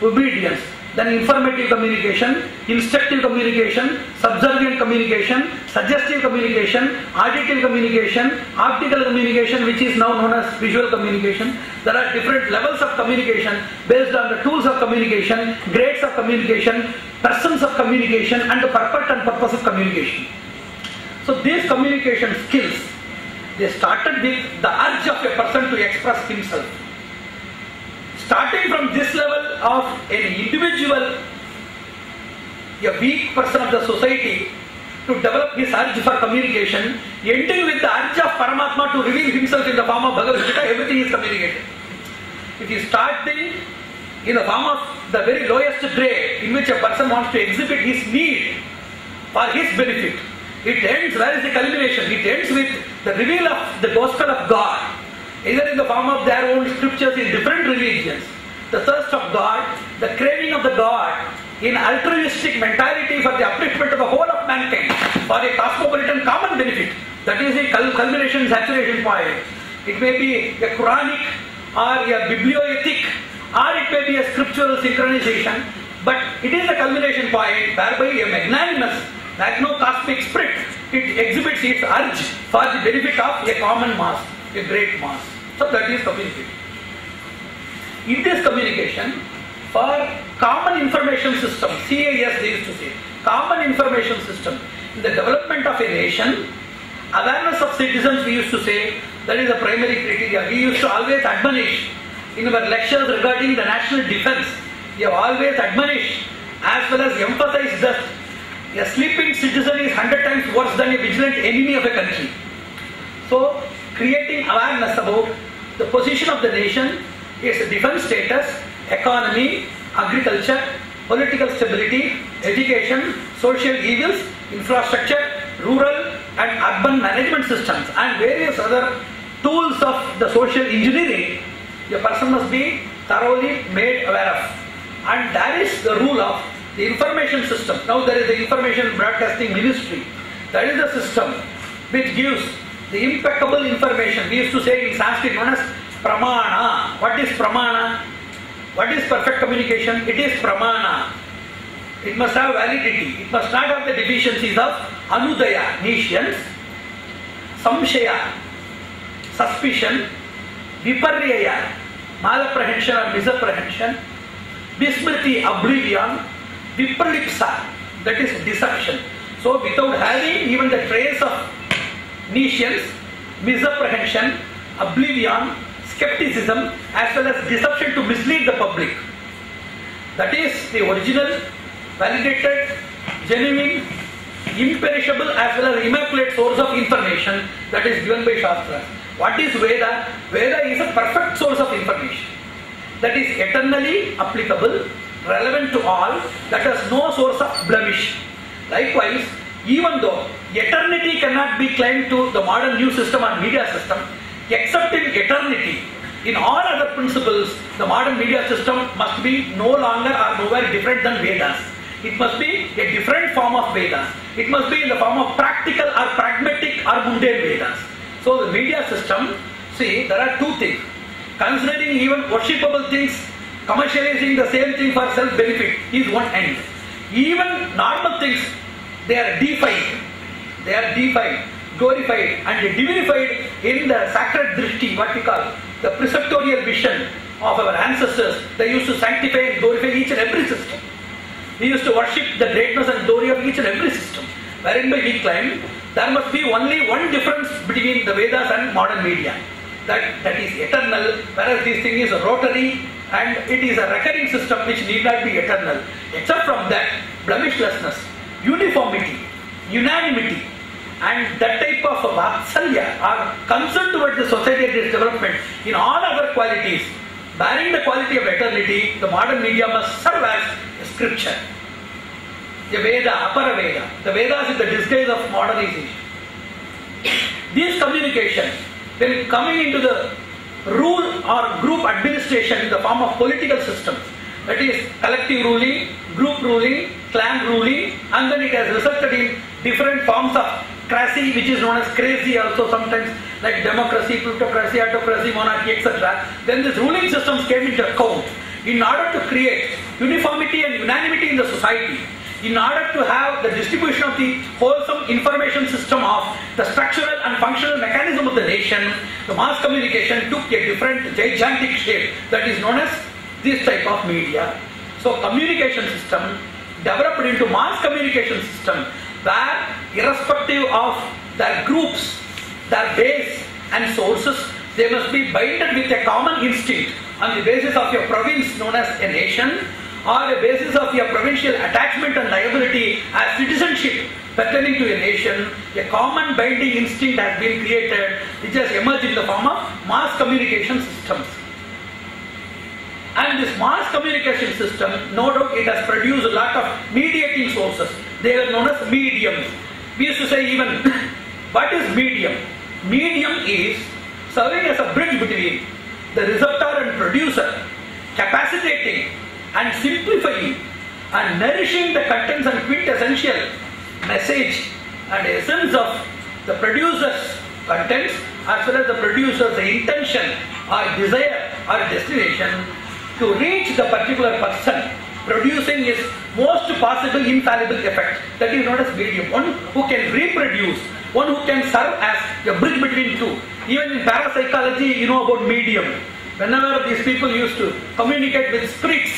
obedience. Then informative communication, instructive communication, subservient communication, suggestive communication, auditive communication, optical communication, which is now known as visual communication. There are different levels of communication based on the tools of communication, grades of communication, persons of communication, and the purpose and purpose of communication. So these communication skills, they started with the urge of a person to express himself. Starting from this level of an individual, a weak person of the society, to develop his urge for communication, ending with the urge of Paramatma to reveal himself in the form of Bhagavad Gita, everything is communicated. If you start in the form of the very lowest grade in which a person wants to exhibit his need for his benefit, it ends, where is the culmination? It ends with the reveal of the gospel of God, either in the form of their own scriptures in different religions, the thirst of God, the craving of the God, in altruistic mentality for the upliftment of the whole of mankind, for a cosmopolitan common benefit. That is the culmination, saturation point. It may be a Quranic or a biblioethic, or it may be a scriptural synchronization, but it is the culmination point whereby a magnanimous, magno-cosmic spirit, it exhibits its urge for the benefit of a common mass, a great mass. So that is communication. In this communication, for common information system, CIS they used to say, common information system, in the development of a nation, awareness of citizens we used to say, that is the primary criteria. We used to always admonish in our lectures regarding the national defense. We have always admonished as well as emphasized that a sleeping citizen is 100 times worse than a vigilant enemy of a country. So, creating awareness about the position of the nation, its defense status, economy, agriculture, political stability, education, social evils, infrastructure, rural and urban management systems, and various other tools of the social engineering, a person must be thoroughly made aware of. And that is the rule of the information system. Now there is the Information Broadcasting Ministry. That is the system which gives the impeccable information. We used to say in Sanskrit known as pramana. What is pramana? What is perfect communication? It is pramana. It must have validity. It must not have the deficiencies of anudaya, nescience, samshaya, suspicion, viparyaya, malapprehension or misapprehension, vismriti, oblivion, vipralipsa, that is deception. So without having even the trace of nescience, misapprehension, oblivion, skepticism, as well as deception to mislead the public. That is the original, validated, genuine, imperishable as well as immaculate source of information that is given by Shastra. What is Veda? Veda is a perfect source of information that is eternally applicable, relevant to all, that has no source of blemish. Likewise, even though eternity cannot be claimed to the modern new system or media system, except in eternity, in all other principles, the modern media system must be no longer or nowhere different than Vedas. It must be a different form of Vedas. It must be in the form of practical or pragmatic or mundane Vedas. So the media system, see, there are two things. considering even worshipable things, commercializing the same thing for self-benefit is one end. Even normal things, they are deified, glorified and divinified in the sacred drishti, what we call the preceptorial vision of our ancestors. They used to sanctify and glorify each and every system. We used to worship the greatness and glory of each and every system. Wherein by we claim there must be only one difference between the Vedas and modern media. That is eternal, whereas this thing is rotary and it is a recurring system which need not be eternal. Except from that, blemishlessness, uniformity, unanimity, and that type of vatsalya are concerned towards the society and its development in all other qualities. Bearing the quality of eternity, the modern media must serve as a scripture. The Veda, Apara Veda. The Vedas is the disguise of modernization. These communications, when coming into the rule or group administration in the form of political systems, that is collective ruling, group ruling, clan ruling, and then it has resulted in different forms of crazy, which is known as crazy also sometimes, like democracy, plutocracy, autocracy, monarchy, etc. Then these ruling systems came into account in order to create uniformity and unanimity in the society, in order to have the distribution of the wholesome information system of the structural and functional mechanism of the nation. The mass communication took a different gigantic shape that is known as this type of media. So communication system developed into mass communication system, where irrespective of their groups, their base and sources, they must be binded with a common instinct on the basis of your province known as a nation, or a basis of your provincial attachment and liability as citizenship pertaining to a nation. A common binding instinct has been created, which has emerged in the form of mass communication systems. And this mass communication system, no doubt it has produced a lot of mediating sources. They are known as mediums. We used to say even, what is medium? Medium is serving as a bridge between the receptor and producer, capacitating and simplifying and nourishing the contents and quintessential message and essence of the producer's contents, as well as the producer's intention or desire or destination, to reach the particular person, producing his most possible infallible effect. That is known as medium. One who can reproduce, one who can serve as a bridge between two. Even in parapsychology, you know about medium. Whenever these people used to communicate with spirits,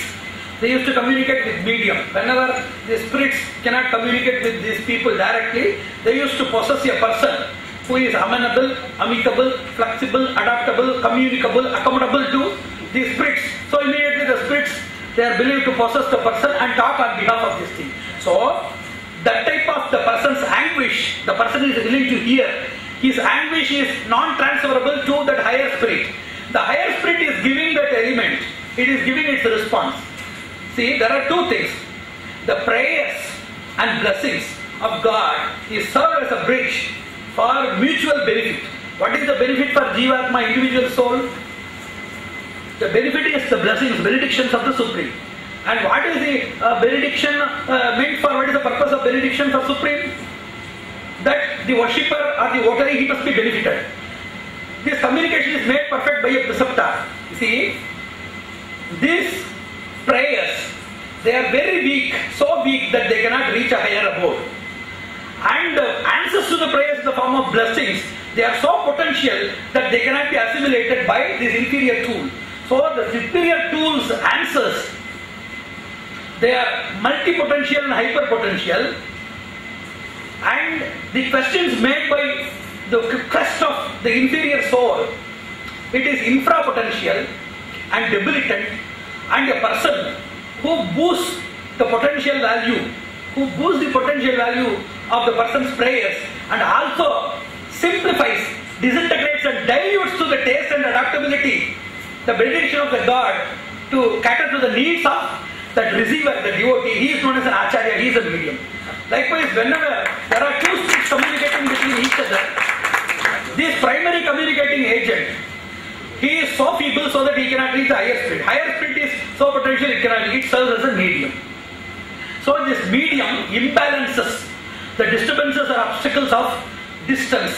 they used to communicate with medium. Whenever the spirits cannot communicate with these people directly, they used to possess a person who is amenable, amicable, flexible, adaptable, communicable, accommodable to the spirits. So immediately the spirits, they are believed to possess the person and talk on behalf of this thing. So that type of the person's anguish, the person is willing to hear. His anguish is non-transferable to that higher spirit. The higher spirit is giving that element. It is giving its response. See, there are two things. The prayers and blessings of God is served as a bridge for mutual benefit. What is the benefit for Jivatma, individual soul? The benefit is the blessings, benedictions of the Supreme. And what is the benediction meant for? What is the purpose of benediction for Supreme? That the worshipper or the votary, he must be benefited. This communication is made perfect by a preceptor. See, these prayers, they are very weak, so weak that they cannot reach a higher abode. And answers to the prayers in the form of blessings, they are so potential that they cannot be assimilated by this inferior tool. So the superior tool's answers, they are multipotential and hyperpotential, and the questions made by the crest of the inferior soul, it is infrapotential and debilitant, and a person who boosts the potential value, of the person's prayers and also simplifies, disintegrates and dilutes to the taste and adaptability the benediction of the God to cater to the needs of that receiver, the devotee. He is known as an acharya, he is a medium. Likewise, whenever there are two spirits communicating between each other, this primary communicating agent, he is so feeble so that he cannot reach the higher spirit. Higher spirit is so potential it cannot reach, it serves as a medium. So this medium imbalances the disturbances or obstacles of distance,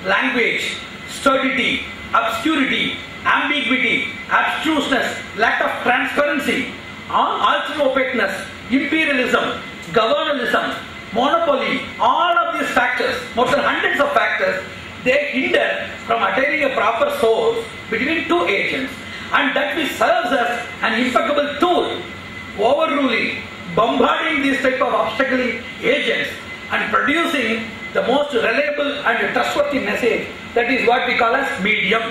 language, sturdity, obscurity, ambiguity, abstruseness, lack of transparency, ultra opaqueness, imperialism, governalism, monopoly, all of these factors, more than hundreds of factors, they hinder from attaining a proper source between two agents, and that which serves as an impeccable tool, overruling, bombarding these type of obstacle agents and producing the most reliable and trustworthy message, that is what we call as medium.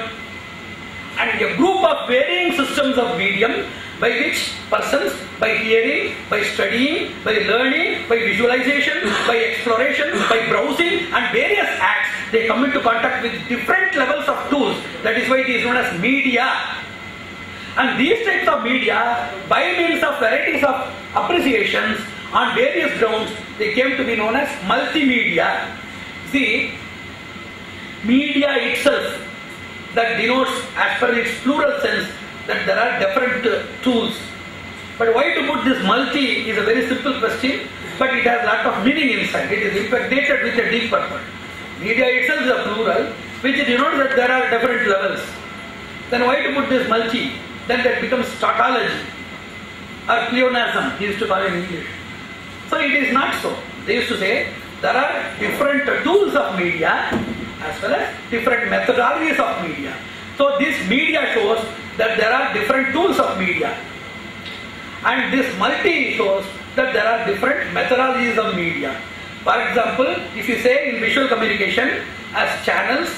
And a group of varying systems of medium by which persons, by hearing, by studying, by learning, by visualization, by exploration, by browsing and various acts, they come into contact with different levels of tools. That is why it is known as media. And these types of media, by means of varieties of appreciations on various grounds, they came to be known as multimedia. See, media itself, that denotes as per its plural sense that there are different tools. But why to put this multi is a very simple question, but it has a lot of meaning inside. It is impregnated with a deep purpose. Media itself is a plural, which denotes that there are different levels. Then why to put this multi? Then that becomes tautology or pleonasm, he used to call it in English. So it is not so. They used to say there are different tools of media as well as different methodologies of media. So this media shows that there are different tools of media, and this multi shows that there are different methodologies of media. For example, if you say in visual communication as channels,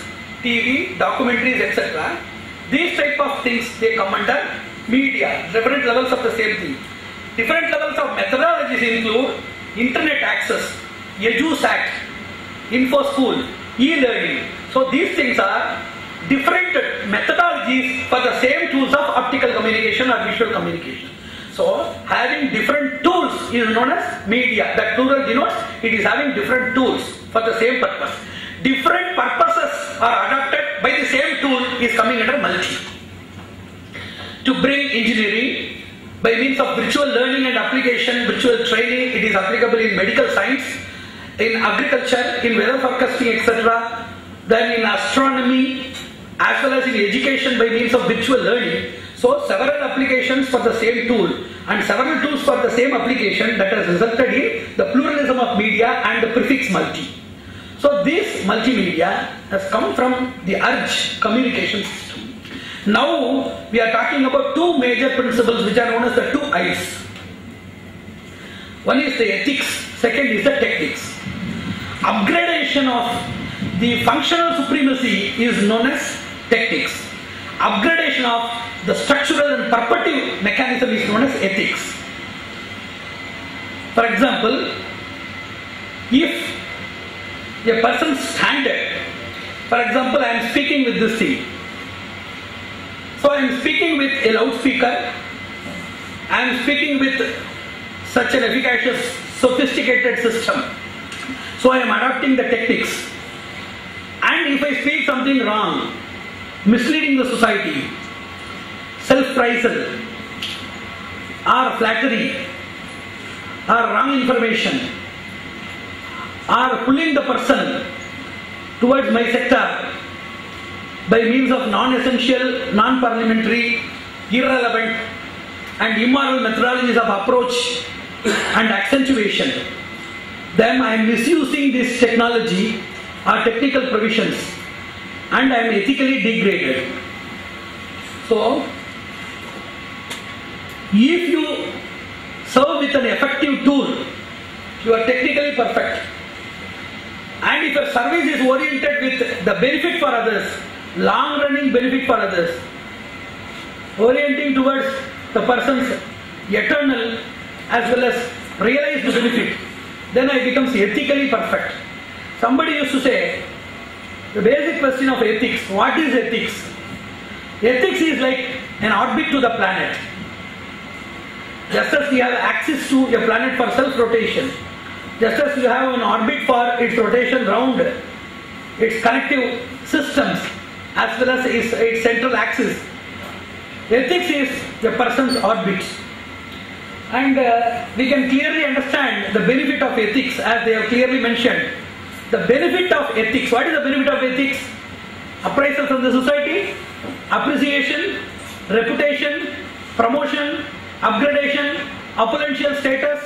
TV, documentaries, etc., these type of things, they come under media, different levels of the same thing. Different levels of methodologies include internet access, EduSat, InfoSchool, e-learning. So these things are different methodologies for the same tools of optical communication or visual communication. So having different tools is known as media. That plural denotes it is having different tools for the same purpose. Different purposes are adopted by the same tool is coming under multi. To bring engineering by means of virtual learning and application, virtual training, it is applicable in medical science, in agriculture, in weather forecasting, etc. Then in astronomy, as well as in education by means of virtual learning. So several applications for the same tool and several tools for the same application, that has resulted in the pluralism of media and the prefix multi. So this multimedia has come from the URG communication system. Now we are talking about two major principles which are known as the two I's. One is the ethics, second is the techniques. Upgradation of the functional supremacy is known as techniques. Upgradation of the structural and purposive mechanism is known as ethics. For example, if a person's standard, for example, I am speaking with this thing. So I am speaking with a loudspeaker, I am speaking with such an efficacious, sophisticated system. So I am adopting the techniques. And if I speak something wrong, misleading the society, self-praisal, or flattery, or wrong information, or pulling the person towards my sector by means of non-essential, non-parliamentary, irrelevant and immoral methodologies of approach and accentuation, then I am misusing this technology or technical provisions and I am ethically degraded. So, if you serve with an effective tool, you are technically perfect. And if your service is oriented with the benefit for others, long-running benefit for others, orienting towards the person's eternal as well as realized benefit, then I become ethically perfect. Somebody used to say, the basic question of ethics, what is ethics? Ethics is like an orbit to the planet. Just as we have access to a planet for self-rotation, just as you have an orbit for its rotation round its connective systems as well as its central axis, ethics is a person's orbit. And we can clearly understand the benefit of ethics as they have clearly mentioned. The benefit of ethics, what is the benefit of ethics? Appraisal from the society, appreciation, reputation, promotion, upgradation, opulential status,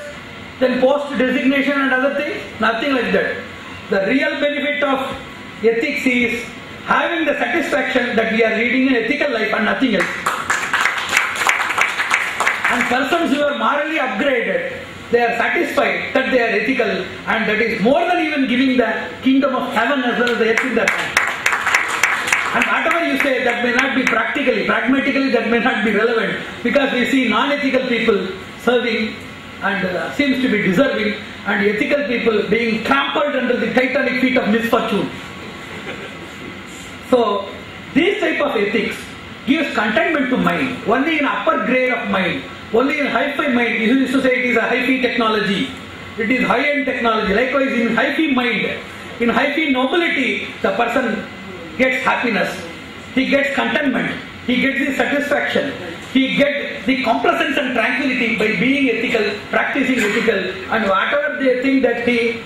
then post designation and other things? Nothing like that. The real benefit of ethics is having the satisfaction that we are leading an ethical life and nothing else. And persons who are morally upgraded, they are satisfied that they are ethical, and that is more than even giving the kingdom of heaven as well as the earth in that time. And whatever you say, that may not be pragmatically that may not be relevant, because we see non-ethical people serving and seems to be deserving, and ethical people being trampled under the titanic feet of misfortune. So, this type of ethics gives contentment to mind, only in upper grade of mind, only in hi-fi mind. You used to say it is a hi-fi technology, it is high-end technology. Likewise, in hi-fi mind, in hi-fi nobility, the person gets happiness, he gets contentment, he gets the satisfaction, he gets the complacence and tranquility by being ethical, practicing ethical, and whatever they think that he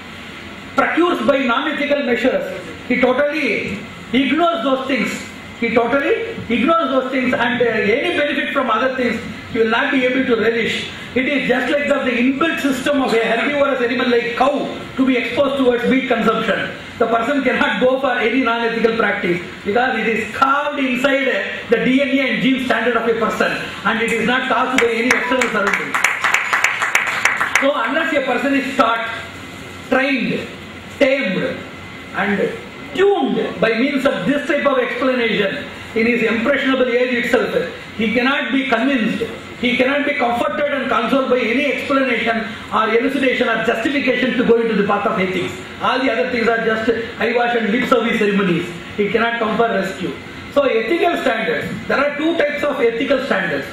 procures by non-ethical measures, he totally ignores those things. He totally ignores those things, and any benefit from other things he will not be able to relish. It is just like the inbuilt system of a herbivorous animal like cow to be exposed towards meat consumption. The person cannot go for any non-ethical practice because it is carved inside the DNA and gene standard of a person, and it is not caused by any external surroundings. So unless a person is taught, trained, tamed, and tuned by means of this type of explanation in his impressionable age itself, he cannot be convinced, he cannot be comforted and consoled by any explanation or elucidation or justification to go into the path of ethics. All the other things are just eyewash and lip service ceremonies. He cannot come for rescue. So ethical standards, there are two types of ethical standards.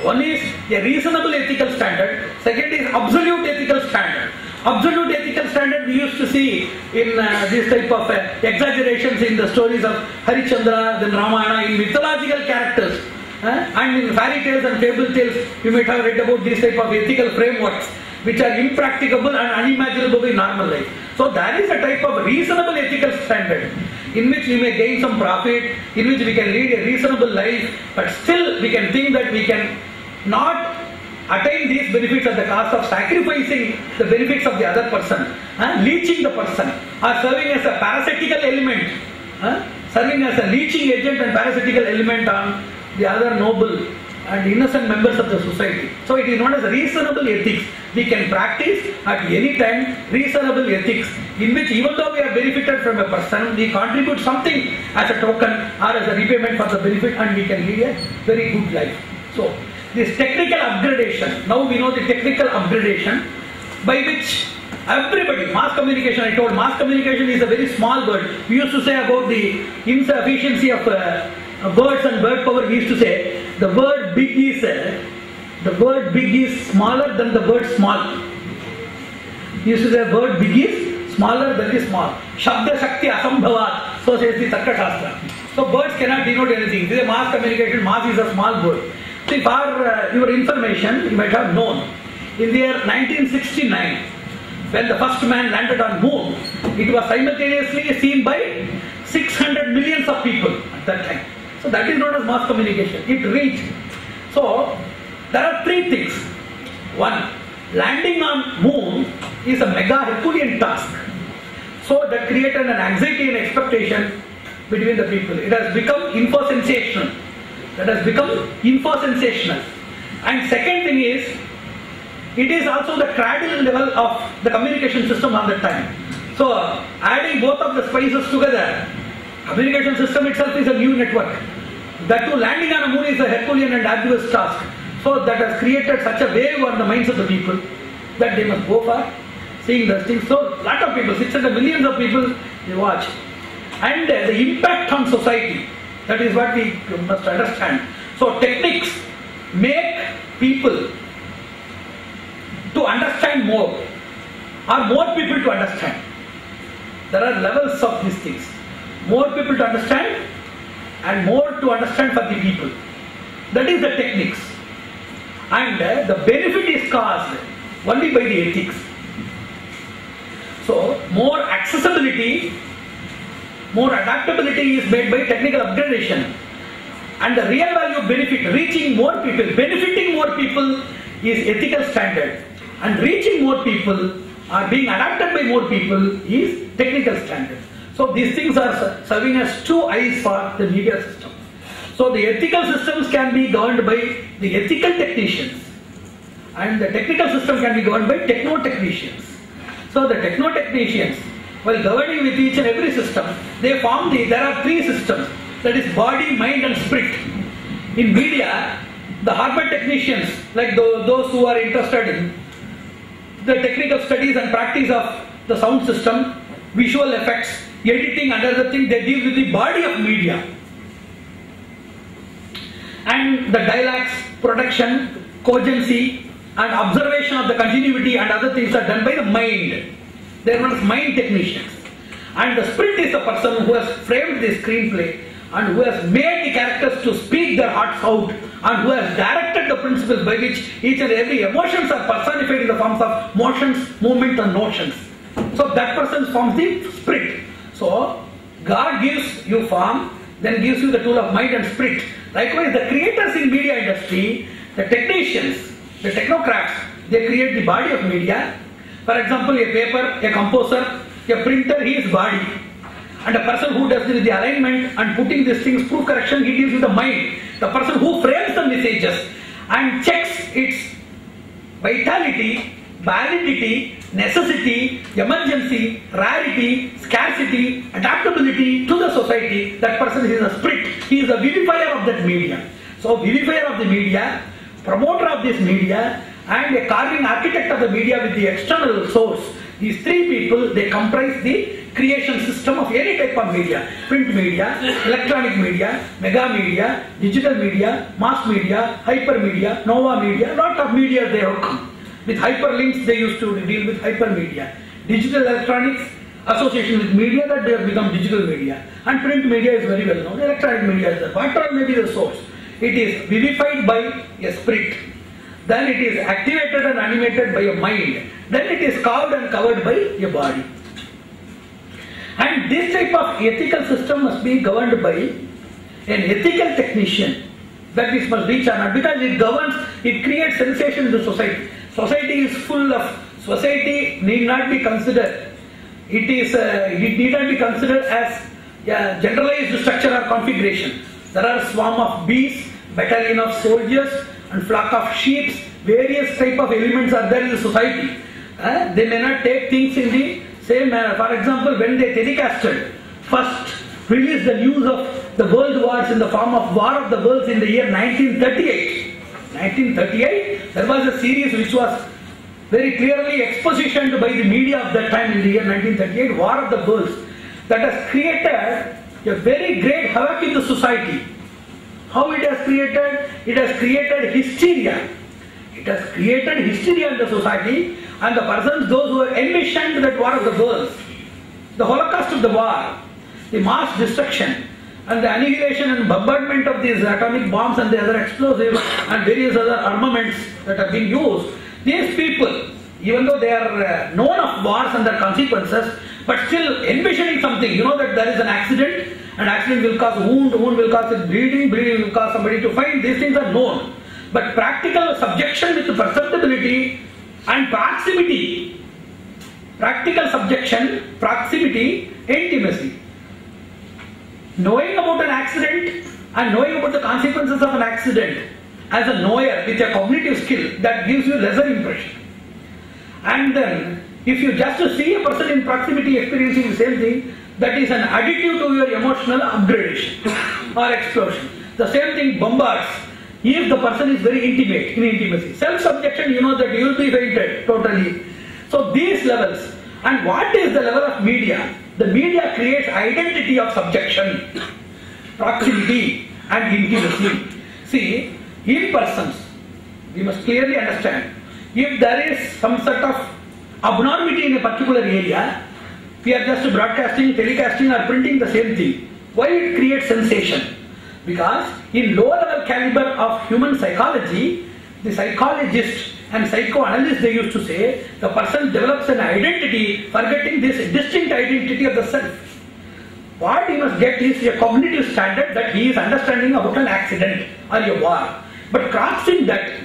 One is a reasonable ethical standard, second is absolute ethical standard. Absolute ethical standard we used to see in this type of exaggerations in the stories of Harishchandra, then Ramayana, in mythological characters, and in fairy tales and fable tales you might have read about this type of ethical frameworks which are impracticable and unimaginable in normal life. So there is a type of reasonable ethical standard in which we may gain some profit, in which we can lead a reasonable life, but still we can think that we can not attain these benefits at the cost of sacrificing the benefits of the other person, leeching the person, or serving as a parasitical element, serving as a leeching agent and parasitical element on the other noble and innocent members of the society. So it is known as reasonable ethics. We can practice at any time reasonable ethics, in which even though we are benefited from a person, we contribute something as a token or as a repayment for the benefit, and we can lead a very good life. So this technical upgradation, now we know the technical upgradation by which everybody, mass communication, I told mass communication is a very small word. We used to say about the insufficiency of words and word power, we used to say the word big is smaller than the word small. We used to say word big is smaller than the small. Shabda Shakti Asambhavat, so says the Tarka Shastra. So words cannot denote anything. This is a mass communication, mass is a small word. See, for your information, you might have known, in the year 1969, when the first man landed on moon, it was simultaneously seen by 600 millions of people at that time. So that is known as mass communication. It reached. So there are three things. One, landing on moon is a mega Herculean task. So that created an anxiety and expectation between the people. It has become info-sensational. And second thing is, it is also the cradle level of the communication system on that time. So adding both of the spices together, communication system itself is a new network. That too, landing on a moon is a Herculean and arduous task. So that has created such a wave on the minds of the people that they must go for seeing those things. So a lot of people, 600 millions of people, they watch. And the impact on society, that is what we must understand. So techniques make people to understand more, or more people to understand. There are levels of these things. More people to understand and more to understand for the people. That is the techniques. And the benefit is caused only by the ethics. So more accessibility, more adaptability is made by technical upgradation. And the real value of benefit, reaching more people, benefiting more people is ethical standard. And reaching more people or being adapted by more people is technical standard. So these things are serving as two eyes for the media system. So the ethical systems can be governed by the ethical technicians, and the technical system can be governed by techno-technicians. So the techno-technicians, while governing with each and every system, they form there are three systems, that is body, mind and spirit. In media, the Harvard technicians, like those who are interested in the technical studies and practice of the sound system, visual effects, editing and other things, they deal with the body of media. And the dialogues, production, cogency and observation of the continuity and other things are done by the mind. They are known as mind technicians. And the spirit is the person who has framed the screenplay and who has made the characters to speak their hearts out, and who has directed the principles by which each and every emotions are personified in the forms of motions, movement and notions. So that person forms the spirit. So God gives you form, then gives you the tool of mind and spirit. Likewise, the creators in media industry, the technicians, the technocrats, they create the body of media. For example, a paper, a composer, a printer, he is body. And a person who does the alignment and putting these things, proof correction, he deals with the mind. The person who frames the messages and checks its vitality, validity, necessity, emergency, rarity, scarcity, adaptability to the society, that person is a spirit. He is a vivifier of that media. So vivifier of the media, promoter of this media, and a carving architect of the media with the external source. These three people, they comprise the creation system of any type of media. Print media, electronic media, mega media, digital media, mass media, hypermedia, nova media. Lot of media they have come. With hyperlinks they used to deal with hypermedia. Digital electronics, association with media, that they have become digital media. And print media is very well known. Electronic media is there. Whatever may be the source, it is vivified by a spirit. Then it is activated and animated by a mind. Then it is carved and covered by a body. And this type of ethical system must be governed by an ethical technician. That this must reach or not, because it governs, it creates sensation in the society. Society is full of, society need not be considered. It need not be considered as a generalized structure or configuration. There are swarm of bees, battalion of soldiers, and flock of sheep. Various type of elements are there in the society. They may not take things in the same manner. For example, when they telecasted, first released the news of the world wars in the form of War of the Worlds in the year 1938. 1938, there was a series which was very clearly expositioned by the media of that time in the year 1938, War of the Worlds, that has created a very great havoc in the society. How it has created? It has created hysteria. It has created hysteria in the society, and the persons, those who have envisioned that War of the Worlds, the Holocaust of the war, the mass destruction, and the annihilation and bombardment of these atomic bombs and the other explosives and various other armaments that are being used, these people, even though they are known of wars and their consequences, but still envisioning something, you know that there is an accident, and accident will cause wound will cause bleeding will cause somebody to faint, these things are known. But practical subjection with perceptibility and proximity, practical subjection, proximity, intimacy. Knowing about an accident and knowing about the consequences of an accident as a knower with a cognitive skill, that gives you lesser impression. And then if you just see a person in proximity experiencing the same thing, that is an additive to your emotional upgradation or explosion. The same thing bombards if the person is very intimate, in intimacy. Self-subjection, you know that you will be fainted totally. So these levels. And what is the level of media? The media creates identity of subjection, proximity and intimacy. See, in persons, we must clearly understand, if there is some sort of abnormality in a particular area, we are just broadcasting, telecasting or printing the same thing. Why it creates sensation? Because in lower level caliber of human psychology, the psychologist and psychoanalyst, they used to say, the person develops an identity, forgetting this distinct identity of the self. What he must get is a cognitive standard that he is understanding about an accident or a war. But crossing that,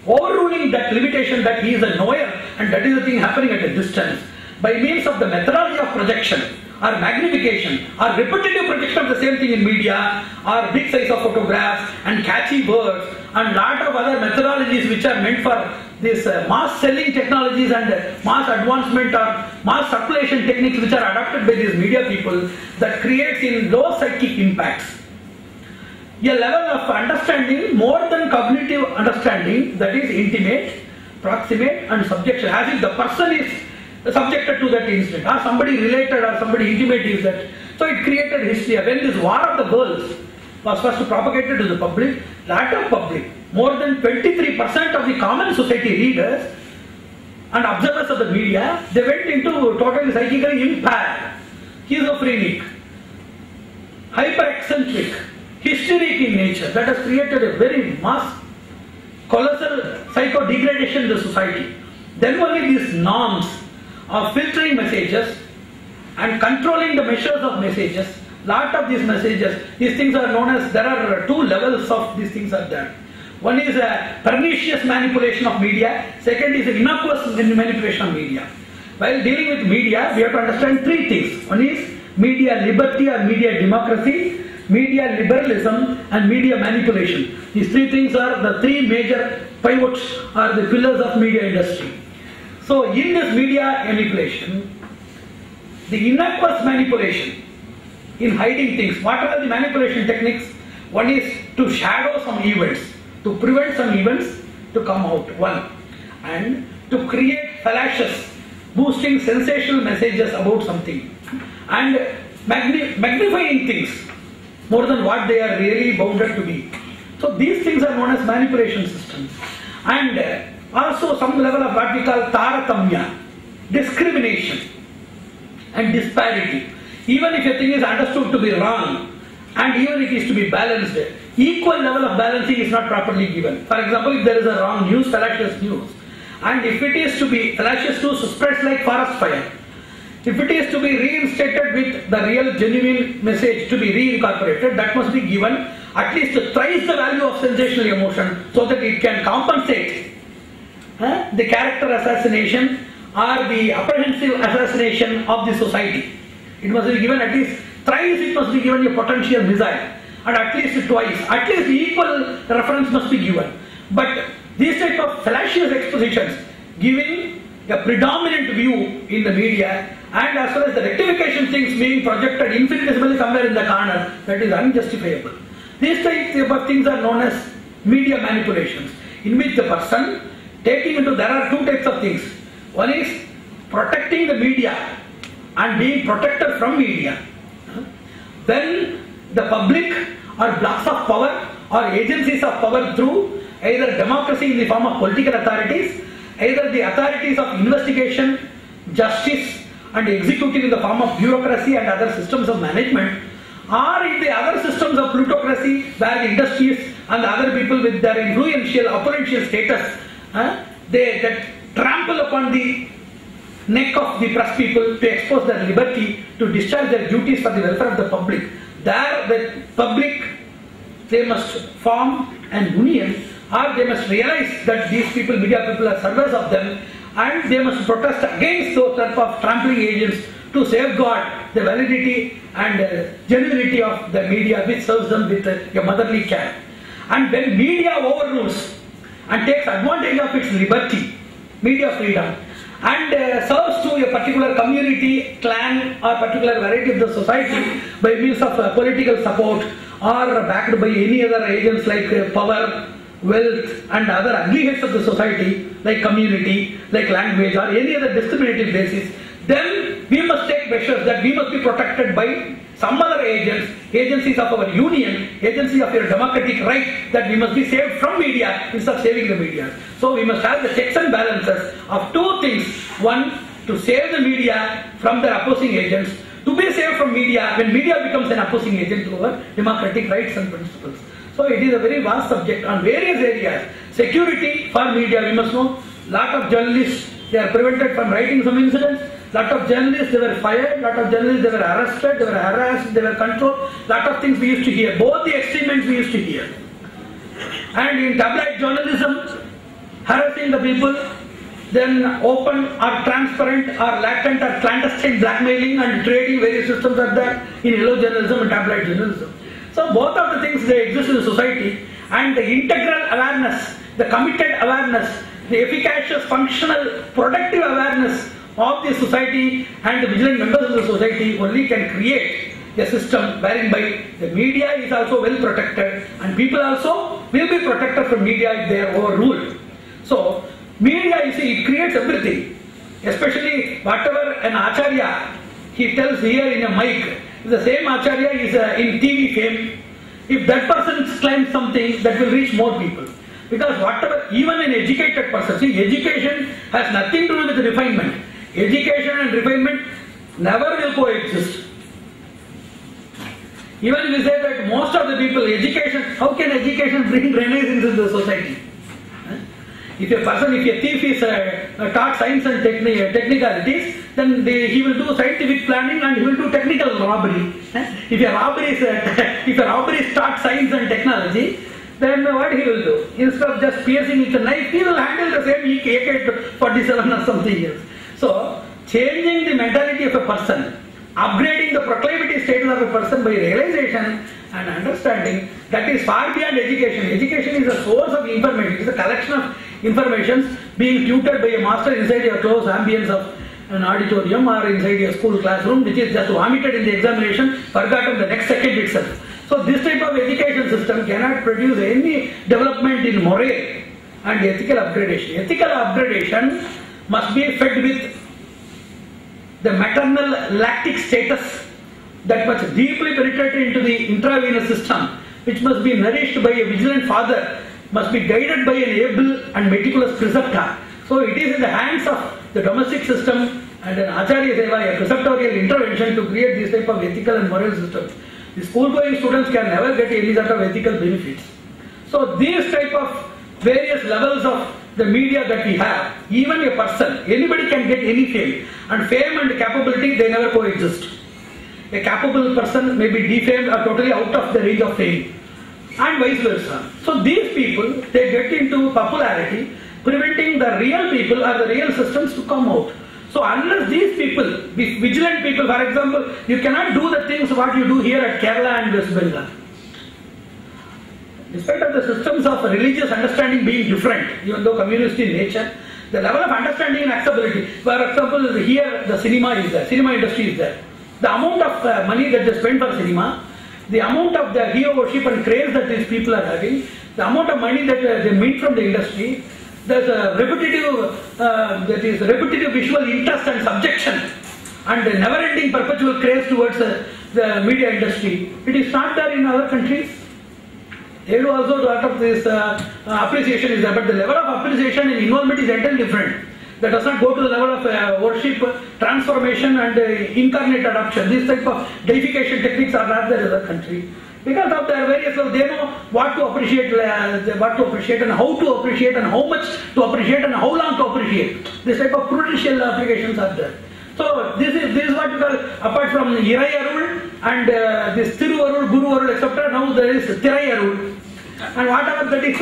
overruling that limitation that he is a knower and that is the thing happening at a distance, by means of the methodology of projection or magnification or repetitive projection of the same thing in media or big size of photographs and catchy words and lot of other methodologies which are meant for this mass selling technologies and mass advancement or mass circulation techniques which are adopted by these media people, that creates in low psychic impacts a level of understanding more than cognitive understanding, that is intimate, proximate and subjection, as if the person is subjected to that incident or somebody related or somebody intimate is that. So it created history. When this war of the worlds was first propagated to the public, latter public, more than 23% of the common society readers and observers of the media, they went into totally psychically impaired, schizophrenic, hyper-eccentric, hysteric in nature. That has created a very mass, colossal psycho-degradation in the society. Then only these norms of filtering messages and controlling the measures of messages, lot of these messages, these things are known as, there are two levels of these things are there. One is a pernicious manipulation of media, second is innocuous manipulation of media. While dealing with media, we have to understand three things. One is media liberty or media democracy, media liberalism and media manipulation. These three things are the three major pivots or the pillars of media industry. So in this media manipulation, the innocuous manipulation in hiding things, what are the manipulation techniques? One is to shadow some events, to prevent some events to come out, one. And to create fallacious, boosting sensational messages about something. And magnifying things more than what they are really bounded to be. So these things are known as manipulation systems. And also some level of what we call taratamya, discrimination and disparity. Even if a thing is understood to be wrong and even it is to be balanced, equal level of balancing is not properly given. For example, if there is a wrong news, fallacious news, and if it is to be fallacious news spreads like forest fire, if it is to be reinstated with the real genuine message to be reincorporated, that must be given at least thrice the value of sensational emotion so that it can compensate the character assassination or the apprehensive assassination of the society. It must be given at least thrice, it must be given a potential missile, and at least twice, at least equal reference must be given. But these type of fallacious expositions giving a predominant view in the media, and as well as the rectification things being projected infinitesimally somewhere in the corner, that is unjustifiable. These types of things are known as media manipulations, in which the person taking into, there are two types of things. One is protecting the media and being protected from media. Then the public or blocks of power or agencies of power through either democracy in the form of political authorities, either the authorities of investigation, justice and executive in the form of bureaucracy and other systems of management, or in the other systems of plutocracy where the industries and the other people with their influential, opponential status, they trample upon the neck of the press people to expose their liberty, to discharge their duties for the welfare of the public. There the public, they must form an union, or they must realize that these people, media people, are servers of them, and they must protest against those type of trampling agents to safeguard the validity and genuinity of the media which serves them with a motherly care. And when media overrules and takes advantage of its liberty, media freedom, and serves to a particular community, clan or particular variety of the society by means of political support or backed by any other agents like power, wealth and other ugly heads of the society like community, like language or any other discriminative basis, then we must take measures that we must be protected by some other agents, agencies of our union, agencies of your democratic right, that we must be saved from media instead of saving the media. So we must have the checks and balances of two things. One, to save the media from their opposing agents, to be saved from media when media becomes an opposing agent to our democratic rights and principles. So it is a very vast subject on various areas. Security for media, we must know, lot of journalists, they are prevented from writing some incidents. Lot of journalists, they were fired. Lot of journalists, they were arrested. They were harassed. They were controlled. Lot of things we used to hear. Both the extremists we used to hear. And in tabloid journalism, harassing the people, then open or transparent or latent or clandestine blackmailing and trading various systems are there in yellow journalism and tabloid journalism. So both of the things, they exist in the society, and the integral awareness, the committed awareness, the efficacious, functional, productive awareness of the society and the vigilant members of the society only can create a system wherein by the media is also well protected and people also will be protected from media if they are overruled. So media, you see, it creates everything, especially whatever an acharya he tells here in a mic. The same acharya is in TV fame. If that person claims something, that will reach more people. Because whatever, even an educated person, see, education has nothing to do with refinement. Education and refinement never will coexist. Even if we say that most of the people, education, how can education bring renaissance into the society? If a thief is taught science and technicalities, then he will do scientific planning and he will do technical robbery. If a robbery is taught science and technology, then what he will do? Instead of just piercing with a knife, he will handle the same AK-47 or something else. So, changing the mentality of a person, upgrading the proclivity status of a person by realization and understanding, that is far beyond education. Education is a source of information. It is a collection of information being tutored by a master inside your close ambience of an auditorium or inside your school classroom, which is just vomited in the examination, forgotten the next second itself. So this type of education system cannot produce any development in moral and ethical upgradation. Ethical upgradation must be fed with the maternal lactic status that must deeply penetrate into the intravenous system, which must be nourished by a vigilant father, must be guided by an able and meticulous preceptor. So it is in the hands of the domestic system and an acharya seva, a preceptorial intervention, to create this type of ethical and moral systems. The school-going students can never get any sort of ethical benefits. So these type of various levels of the media that we have, even a person, anybody can get any fame, and fame and capability, they never coexist. A capable person may be defamed or totally out of the range of fame, and vice versa. So these people, they get into popularity, preventing the real people or the real systems to come out. So unless these people, these vigilant people, for example, you cannot do the things what you do here at Kerala and West Bengal. Despite of the systems of religious understanding being different, even though communist in nature, the level of understanding and acceptability, for example, here the cinema is there, cinema industry is there. The amount of money that they spend for cinema, the amount of the hero worship and craze that these people are having, the amount of money that they make from the industry, there's a repetitive visual interest and subjection and a never-ending perpetual craze towards the media industry. It is not there in other countries. They do also a lot of this appreciation is there, but the level of appreciation and involvement is entirely different. That does not go to the level of worship, transformation and incarnate adoption. These type of deification techniques are not there in other country. Because of their various, they know what to appreciate and how to appreciate and how much to appreciate and how long to appreciate. This type of prudential applications are there. So this is what you call, apart from Irai Arul and this Thiruvarul, Guruvarul, etc. Now there is Thirai Arul. And whatever that is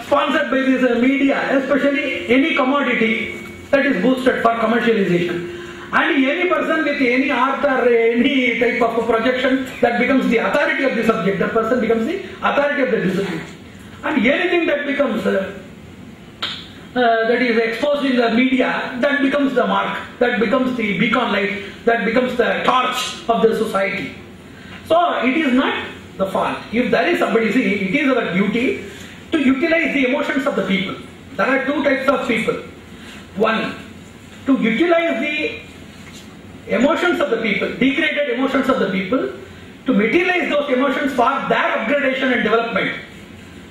sponsored by this media, especially any commodity that is boosted for commercialization. And any person with any art or any type of projection that becomes the authority of the subject, that person becomes the authority of the discipline. And anything that becomes that is exposed in the media, that becomes the mark, that becomes the beacon light, that becomes the torch of the society. So it is not the fault. If there is somebody, see, it is our duty to utilize the emotions of the people. There are two types of people. One, to utilize the emotions of the people, degraded emotions of the people, to materialize those emotions for their upgradation and development.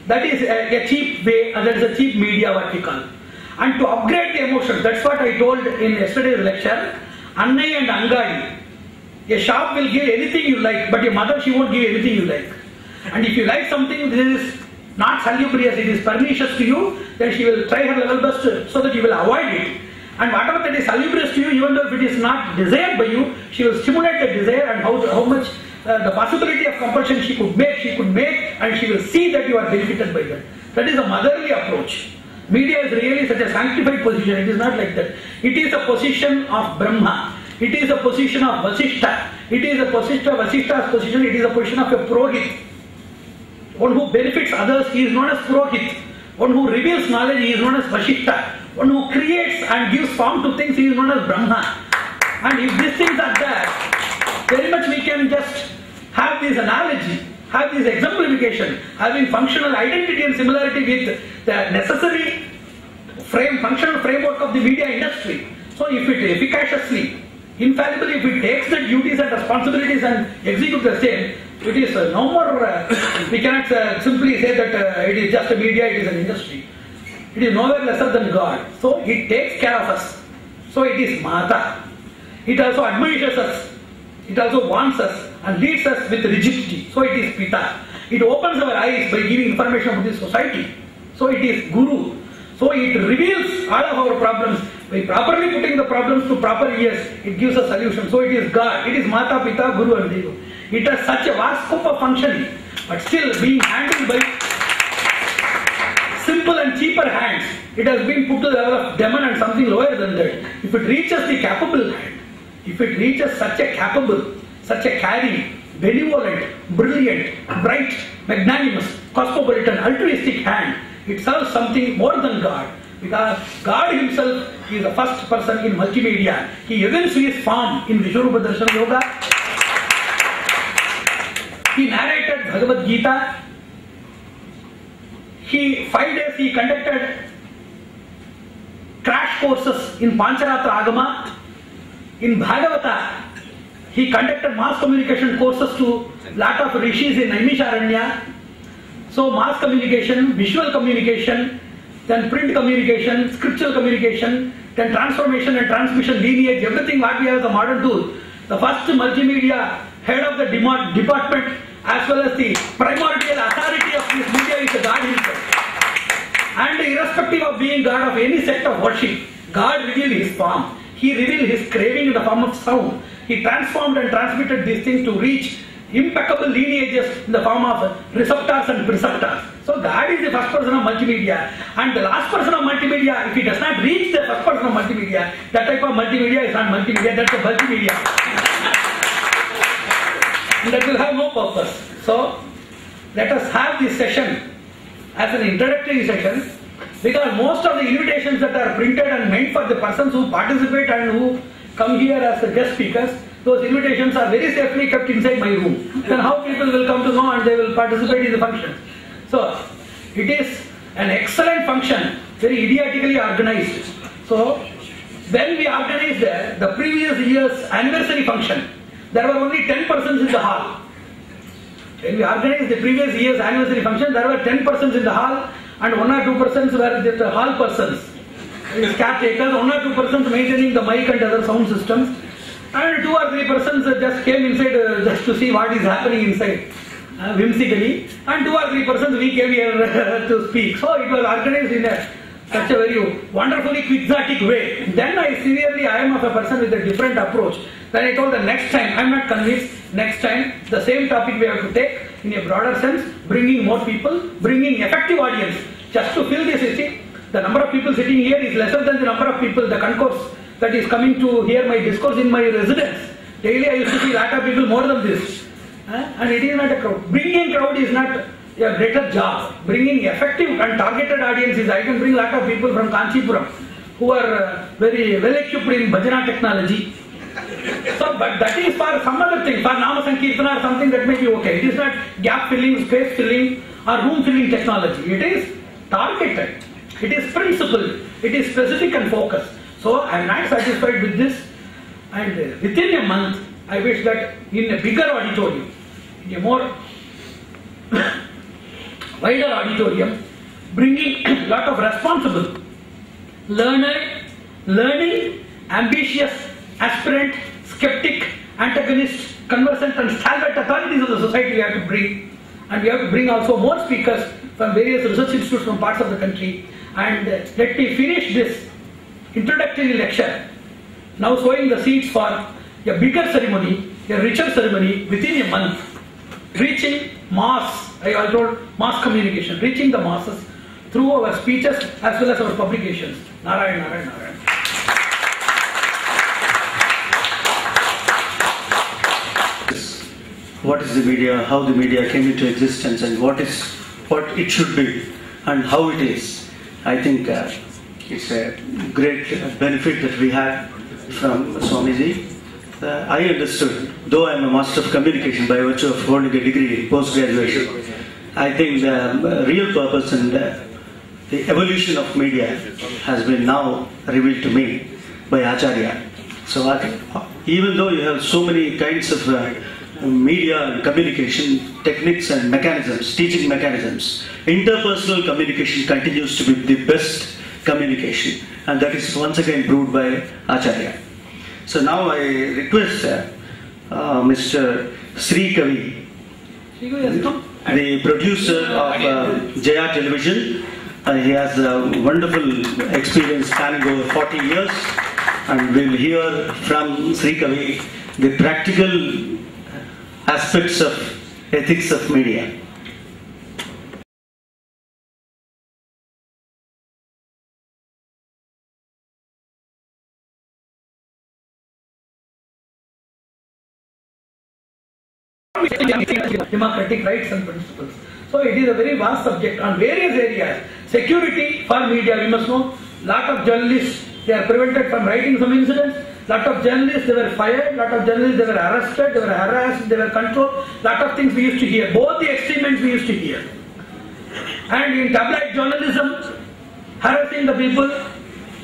That is a cheap way, that is a cheap media, what we call. And to upgrade the emotions, that's what I told in yesterday's lecture. Annai and Angadi. A shop will give anything you like, but your mother, she won't give anything you like. And if you like something, this is not salubrious, it is pernicious to you, then she will try her level best so that you will avoid it. And whatever that is salubrious to you, even though if it is not desired by you, she will stimulate the desire, and how much the possibility of compulsion she could make, and she will see that you are benefited by that. That is a motherly approach. Media is really such a sanctified position. It is not like that. It is a position of Brahma. It is a position of Vasishta. It is a position of Vasishta's position. It is a position of a Purohit. One who benefits others, he is known as Purohit. One who reveals knowledge, he is known as Vasishta. One who creates and gives form to things, he is known as Brahma. And if these things are there, very much we can just have this analogy, have this exemplification, having functional identity and similarity with the necessary functional framework of the media industry. So if it efficaciously, infallibly, if it takes the duties and responsibilities and execute the same, it is no more, we cannot simply say that it is just a media, it is an industry. It is nowhere lesser than God. So it takes care of us. So it is Mata. It also admonishes us. It also warns us and leads us with rigidity. So it is Pita. It opens our eyes by giving information about this society. So it is Guru. So it reveals all of our problems. By properly putting the problems to proper ears, it gives a solution. So it is God. It is Mata, Pita, Guru and Deva. It has such a vast scope of functioning, but still being handled by simple and cheaper hands. It has been put to the level of demon and something lower than that. If it reaches the capable hand, if it reaches such a capable, such a caring, benevolent, brilliant, bright, magnanimous, cosmopolitan, altruistic hand, it serves something more than God. Because God himself is the first person in multimedia. He evinces his form in Vishwarupa Darshana Yoga. He narrated Bhagavad Gita. 5 days he conducted crash courses in Pancharatra Agama. In Bhagavata, he conducted mass communication courses to lot of rishis in Naimisharanya. So mass communication, visual communication, then print communication, scriptural communication, then transformation and transmission lineage, everything what we have as a modern tool. The first multimedia head of the department as well as the primordial authority of this media is the God himself. And irrespective of being God of any sect of worship, God revealed his form. He revealed his craving in the form of sound. He transformed and transmitted these things to reach impeccable lineages in the form of receptors and preceptors. So God is the first person of multimedia, and the last person of multimedia, if he does not reach the first person of multimedia, that type of multimedia is not multimedia, that's a multimedia. And that will have no purpose. So let us have this session as an introductory session, because most of the invitations that are printed and meant for the persons who participate and who come here as the guest speakers, those invitations are very safely kept inside my room. Then how people will come to know and they will participate in the function. So it is an excellent function, very idiotically organized. So when we organized the previous year's anniversary function, there were only 10 persons in the hall. When we organized the previous year's anniversary function, there were 10 persons in the hall, and 1 or 2 persons were the hall persons, caretakers, 1 or 2 persons maintaining the mic and other sound systems, and 2 or 3 persons just came inside just to see what is happening inside, whimsically, and 2 or 3 persons we came here to speak. So it was organized in such a very wonderfully quixotic way. Then I am of a person with a different approach. Then I told the next time, I am not convinced, next time the same topic we have to take in a broader sense, bringing more people, bringing effective audience. Just to fill this, you see, the number of people sitting here is lesser than the number of people, the concourse that is coming to hear my discourse in my residence. Daily I used to see a lot of people more than this. And it is not a crowd. Bringing crowd is not a greater job. Bringing effective and targeted audiences, I can bring a lot of people from Kanchipuram who are very well equipped in bhajana technology. So, but that is for some other thing, for Nama Sankirtana or something that may be okay. It is not gap filling, space filling or room filling technology. It is targeted. It is principled. It is specific and focused. So I am not satisfied with this, and within a month I wish that in a bigger auditorium, in a more wider auditorium, bringing a lot of responsible, learning, ambitious, aspirant, skeptic, antagonist, conversant and stalwart authorities of the society we have to bring, and we have to bring also more speakers from various research institutes from parts of the country. And let me finish this introductory lecture, now sowing the seeds for a bigger ceremony, a richer ceremony within a month, reaching mass, I told mass communication, reaching the masses through our speeches as well as our publications. Narayan, Narayan, Narayan. What is the media, how the media came into existence, and what it should be and how it is. I think it's a great benefit that we have from Swamiji. I understood, though I am a Master of Communication by virtue of holding a degree in post-graduation, I think the real purpose and the evolution of media has been now revealed to me by Acharya. So even though you have so many kinds of media and communication techniques and mechanisms, teaching mechanisms, interpersonal communication continues to be the best communication, and that is once again proved by Acharya. So now I request Mr. Sri Kavi, the producer of Jaya Television. He has a wonderful experience spanning over 40 years, and we'll hear from Sri Kavi the practical aspects of ethics of media. Democratic rights and principles. So it is a very vast subject on various areas. Security for media, we must know. Lot of journalists, they are prevented from writing some incidents. Lot of journalists, they were fired. Lot of journalists, they were arrested, they were harassed, they were controlled. Lot of things we used to hear. Both the extremes we used to hear. And in tabloid journalism, harassing the people,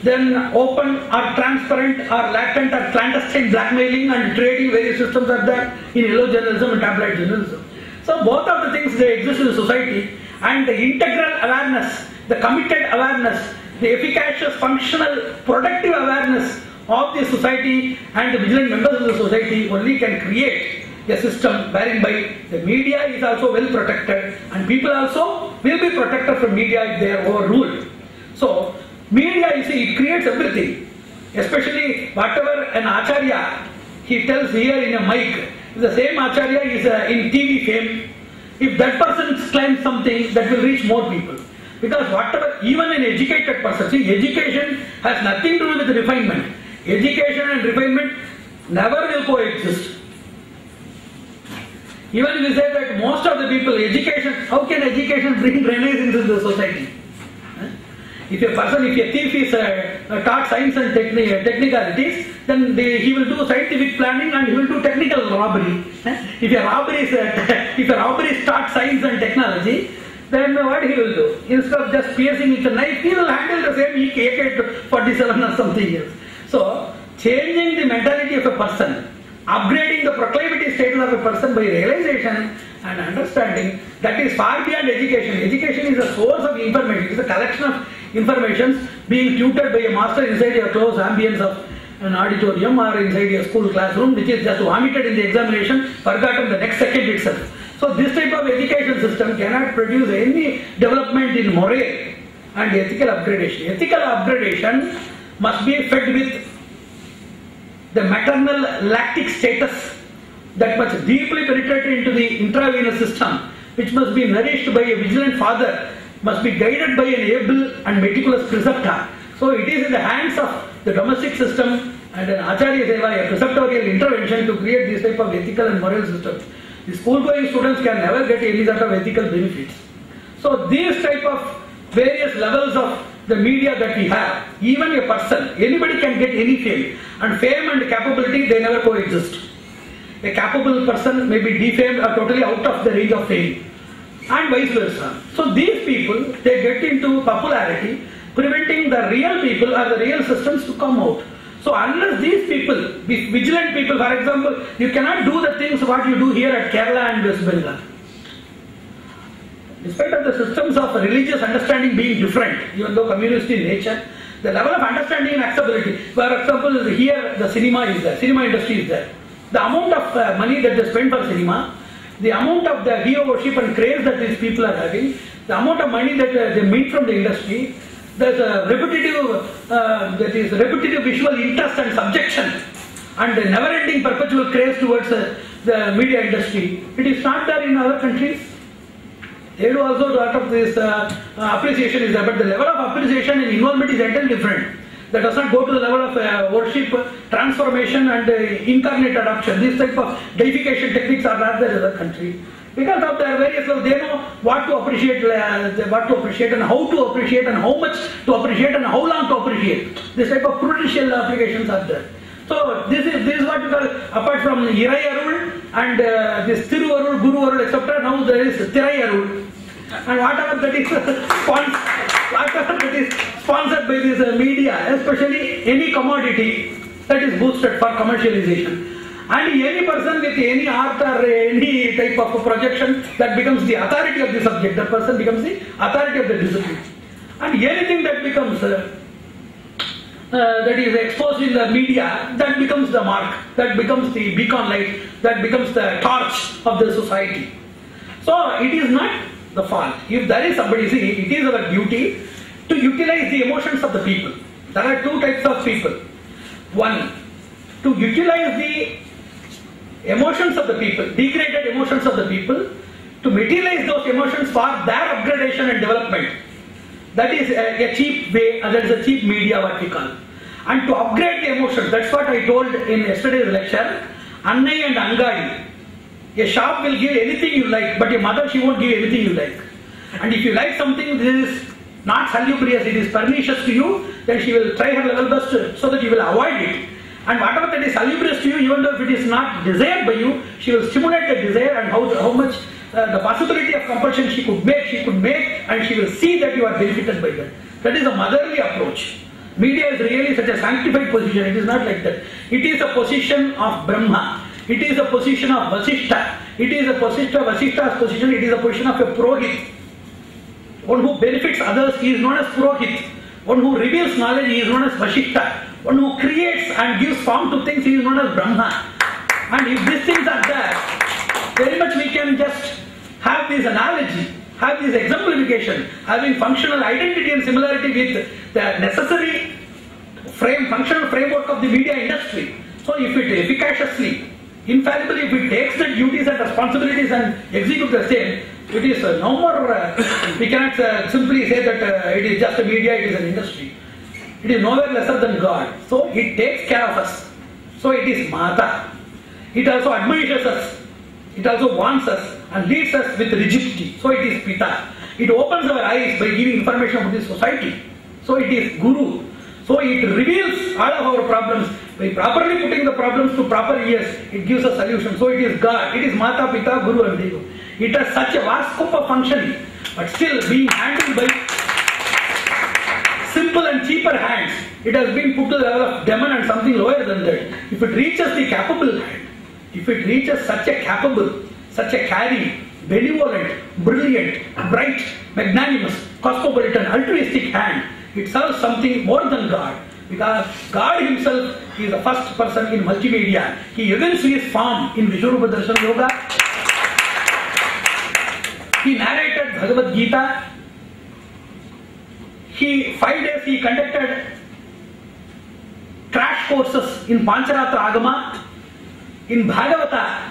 then open or transparent or latent or clandestine blackmailing and trading various systems are there in yellow journalism and tabloid journalism. So both of the things, they exist in the society, and the integral awareness, the committed awareness, the efficacious, functional, productive awareness of the society and the vigilant members of the society only can create a system wherein by the media is also well protected and people also will be protected from media if they are overruled. So media, you see, it creates everything, especially whatever an Acharya he tells here in a mic. The same Acharya is in TV fame. If that person claims something, that will reach more people. Because whatever, even an educated person, see, education has nothing to do with refinement. Education and refinement never will coexist. Even if we say that most of the people, education, how can education bring renaissance into the society? If a person, if a thief is taught science and technicalities, then he will do scientific planning and he will do technical robbery. If a robbery is taught science and technology, then what he will do? Instead of just piercing with a knife, he will handle the same AK-47 or something else. So, changing the mentality of a person, upgrading the proclivity status of a person by realization and understanding, that is far beyond education. Education is a source of information. It is a collection of information being tutored by a master inside a closed ambience of an auditorium or inside a school classroom, which is just vomited in the examination, forgotten the next second itself. So this type of education system cannot produce any development in moral and ethical upgradation. Ethical upgradation must be fed with the maternal lactic status that must deeply penetrate into the intravenous system, which must be nourished by a vigilant father, must be guided by an able and meticulous preceptor. So it is in the hands of the domestic system and an Acharya Seva, a preceptorial intervention, to create this type of ethical and moral systems. The school-going students can never get any sort of ethical benefits. So these type of various levels of the media that we have, even a person, anybody can get any fame, and fame and capability, they never coexist. A capable person may be defamed or totally out of the range of fame, and vice versa. So these people, they get into popularity, preventing the real people or the real systems to come out. So unless these people, these vigilant people, for example, you cannot do the things what you do here at Kerala and West Bengal. Despite of the systems of religious understanding being different, even though communist in nature, the level of understanding and acceptability, for example, here the cinema is there, cinema industry is there. The amount of money that they spend for cinema, the amount of the hero worship and craze that these people are having, the amount of money that they make from the industry, there's a repetitive visual interest and subjection and a never-ending perpetual craze towards the media industry. It is not there in other countries. They do also a lot of this appreciation is there, but the level of appreciation and involvement is entirely different. That does not go to the level of worship, transformation and incarnate adoption. These type of deification techniques are not there in other countries. Because of their various levels, they know what to appreciate and how to appreciate and how much to appreciate and how long to appreciate. This type of prudential applications are there. So this is what we call, apart from Irayarul and this Thiruvarul, Guruvarul, etc. Now there is Thirayarul. And whatever that is sponsored by this media, especially any commodity that is boosted for commercialization. And any person with any art or any type of projection that becomes the authority of the subject, the person becomes the authority of the discipline. And anything that becomes that is exposed in the media, that becomes the mark, that becomes the beacon light, that becomes the torch of the society. So it is not the fault. If there is somebody, see, it is our duty to utilize the emotions of the people. There are two types of people. One, to utilize the emotions of the people, degraded emotions of the people, to materialize those emotions for their upgradation and development. That is a cheap way, that is a cheap media, what we call. And to upgrade the emotions, that's what I told in yesterday's lecture. Annai and Angadi. A shop will give anything you like, but your mother, she won't give anything you like. And if you like something, this is not salubrious, it is pernicious to you, then she will try her level best so that you will avoid it. And whatever that is salubrious to you, even though if it is not desired by you, she will stimulate the desire, and how much the possibility of compulsion she could make, and she will see that you are benefited by that. That is a motherly approach. Media is really such a sanctified position. It is not like that. It is a position of Brahma. It is a position of Vasishtha. It is a position of Vasishtha's position. It is a position of a Purohit. One who benefits others, he is known as Purohit. One who reveals knowledge, he is known as Vasishtha. One who creates and gives form to things, he is known as Brahma. And if these things are there, very much we can just have this analogy, have this exemplification, having functional identity and similarity with the necessary functional framework of the media industry. So if it efficaciously, infallibly, if it takes the duties and responsibilities and execute the same, it is no more, we cannot simply say that it is just a media, it is an industry. It is nowhere lesser than God. So it takes care of us. So it is Mata. It also admonishes us. It also warns us and leads us with rigidity. So it is Pita. It opens our eyes by giving information about the society. So it is Guru. So it reveals all of our problems. By properly putting the problems to proper ears, it gives a solution. So it is God. It is Mata, Pita, Guru and Deva. It has such a vast scope of functioning, but still being handled by simple and cheaper hands. It has been put to the level of demon and something lower than that. If it reaches the capable hand, if it reaches such a capable, such a caring, benevolent, brilliant, bright, magnanimous, cosmopolitan, altruistic hand, it serves something more than God. Because God himself is the first person in multimedia. He evinces his form in Vishwarupa Darshan Yoga. He narrated Bhagavad Gita. 5 days he conducted crash courses in Pancharatra Agama. In Bhagavata,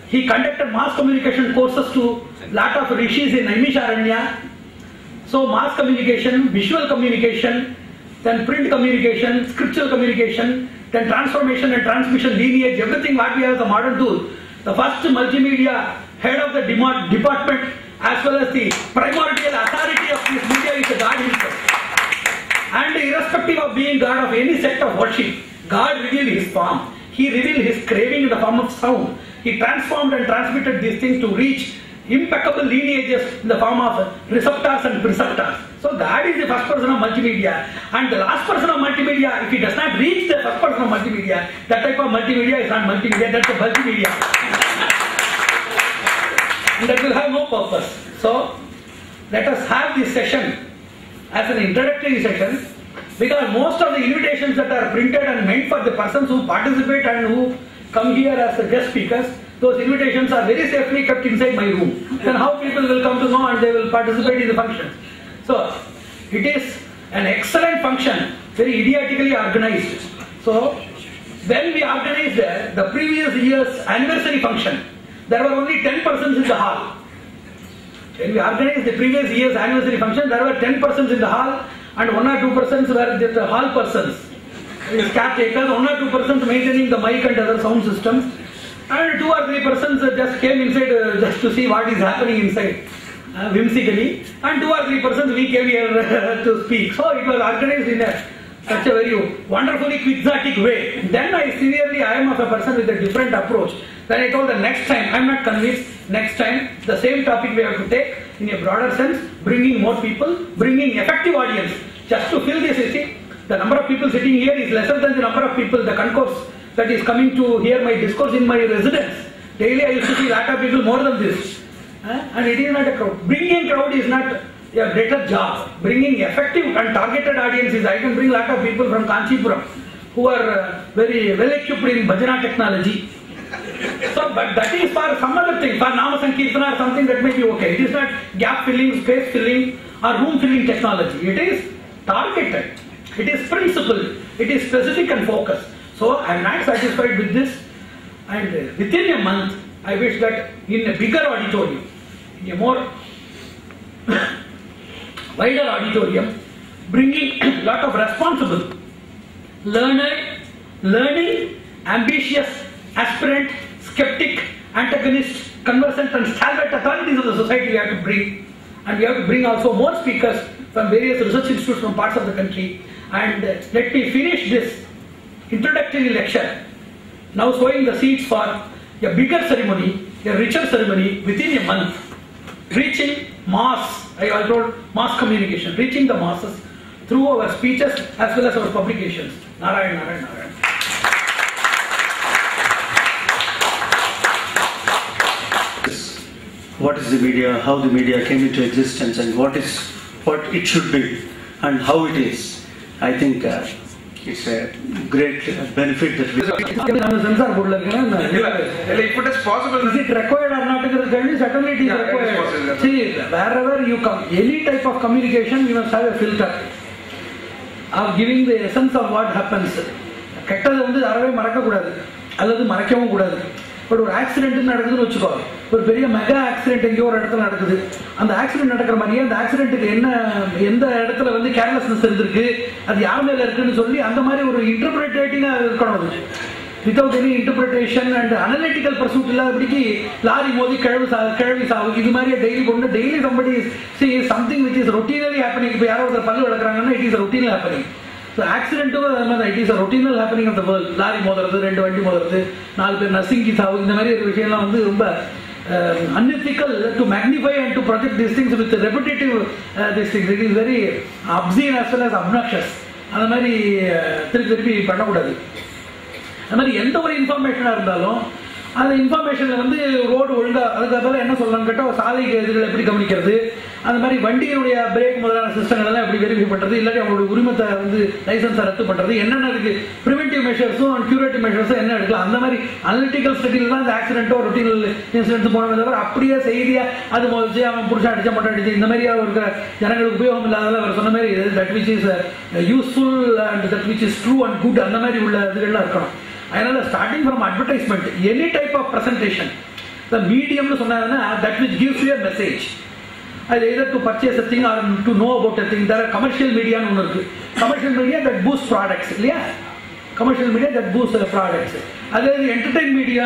he conducted mass communication courses to lot of rishis in Naimisharanya. So mass communication, visual communication, then print communication, scriptural communication, then transformation and transmission lineage, everything what we have as a modern tool. The first multimedia head of the department as well as the primordial authority of this media is the God himself. And irrespective of being God of any sect of worship, God revealed his form. He revealed his craving in the form of sound. He transformed and transmitted these things to reach impeccable lineages in the form of receptors and preceptors. So God is the first person of multimedia, and the last person of multimedia, if he does not reach the first person of multimedia, that type of multimedia is not multimedia, that's a multimedia. And that will have no purpose. So let us have this session as an introductory session, because most of the invitations that are printed and meant for the persons who participate and who come here as guest speakers, those invitations are very safely kept inside my room. Then how people will come to know and they will participate in the functions. So it is an excellent function, very idiotically organized. So, when we organized the previous year's anniversary function, there were only 10 persons in the hall. When we organized the previous year's anniversary function, there were 10 persons in the hall and 1 or 2 persons were the hall persons. Caretakers, 1 or 2 persons maintaining the mic and other sound systems, and 2 or 3 persons just came inside just to see what is happening inside, whimsically, and 2 or 3 persons we came here to speak. So it was organized in such a very wonderfully quixotic way. Then I am of a person with a different approach. Then I told the next time, I am not convinced, next time the same topic we have to take in a broader sense, bringing more people, bringing effective audience. Just to fill this, you see, the number of people sitting here is lesser than the number of people, the concourse that is coming to hear my discourse in my residence. Daily I used to see a lot of people more than this. And it is not a crowd. Bringing crowd is not a greater job. Bringing effective and targeted audiences. I can bring a lot of people from Kanchipuram who are very well equipped in bhajana technology. So, but that is for some other thing, for Nama Sankirtana or something that may be okay. It is not gap filling, space filling or room filling technology. It is targeted. It is principled. It is specific and focused. So I am not satisfied with this, and within a month I wish that in a bigger auditorium, in a more wider auditorium, bringing a lot of responsible, learning, ambitious, aspirant, skeptic, antagonist, conversant and stalwart authorities of the society we have to bring, and we have to bring also more speakers from various research institutes from parts of the country. And let me finish this introductory lecture now sowing the seeds for a bigger ceremony, a richer ceremony within a month, reaching mass, I told mass communication, reaching the masses through our speeches as well as our publications. Narayan, Narayan, Narayan. What is the media, how the media came into existence, and what it should be and how it is. I think it's a great benefit that we... If it is possible... Is it required or not? Certainly it is required. See, wherever you come, any type of communication, you must have a filter of giving the essence of what happens. கெட்டது வந்து யாரவே மறக்கக்கூடாது அல்லது மறைக்கவும் கூடாது. But ஒரு accident நடக்குதுன்னு வச்சுக்கோ, ஒரு பெரிய மெகா ஆக்சிடென்ட் எங்கேயோ ஒரு இடத்துல நடக்குது. அந்த ஆக்சிடென்ட் நடக்கிற மாதிரியே அந்த ஆக்சிடென்ட்டுக்கு எந்த இடத்துல வந்து கேர்லெஸ்னஸ் இருந்திருக்கு, அது யார் மேல இருக்குன்னு சொல்லி அந்த மாதிரி ஒரு இன்டர்பிரேட்டிங்கா இருக்கணும். அது without any interpretation and analytical pursuit இல்லாதபடிக்கு லாரி மோதி கிழவி சாவு இது மாதிரியே டெய்லி கொண்டு daily somebody something which is routinely happening. இப்போ யாரோ ஒருத்தர் பல்லு வளர்க்குறாங்கன்னா it is routinal happening. So ஆக்சிடென்ட்டும் அது மாதிரி it is routinal happening of the world. Lorry மோதுறது, 2 வண்டி மோதுறது, 4 பேர் நசுங்கி சாவு, இந்த மாதிரி ஒரு விஷயம்லாம் வந்து ரொம்ப unethical to magnify and to project these things with repetitive these things. It is very obscene as well as obnoxious. அந்த மாதிரி திருப்பி பண்ணக்கூடாது. அது மாதிரி எந்த ஒரு இன்ஃபர்மேஷனாக இருந்தாலும் அந்த இன்ஃபர்மேஷனில் வந்து ரோடு ஒழுங்காக அதுக்காக என்ன சொல்லலாம்னு கேட்டால் சாலை எதிர்கள் எப்படி கவனிக்கிறது, அந்த மாதிரி வண்டியினுடைய பிரேக் முதலான சிஸ்டங்கள்லாம் எப்படி வெரிஃபை பண்ணுறது, இல்லாட்டி அவங்களுடைய உரிமத்தை வந்து லைசன்ஸை ரத்து பண்ணுறது, என்னென்ன இருக்குது ப்ரிவென்டிவ் மெஷர்ஸும் அண்ட் கியூரேட்டிவ் மெஷர்ஸும் என்ன எடுக்கலாம். அந்த மாதிரி அனலிட்டிக்கல் ஸ்டடியில் தான் இந்த ஆக்சிடென்ட்டோ ரொட்டீனல் இன்சிடென்ட்ஸ் போனதை தவிர அப்படியே செய்தியாக அது முதல்ச்சு அவன் புடிச்சா அடிச்சா மட்டும் அடிச்சு இந்த மாதிரியாக இருக்கிற ஜனங்களுக்கு உபயோகம் இல்லாததான் அவர் சொன்ன மாதிரி that which is useful and that which is true and good அந்த மாதிரி உள்ள இதுகள்லாம் இருக்கணும். அதனால starting from advertisement, any type of presentation, the மீடியம்னு சொன்னாங்கன்னா that which gives you a message. அது either to purchase a thing or to know about a thing. There are commercial media ன்னு ஒன்று இருக்கு. Commercial media that boosts products இல்லையா, commercial media that boosts the products. அதாவது entertainment media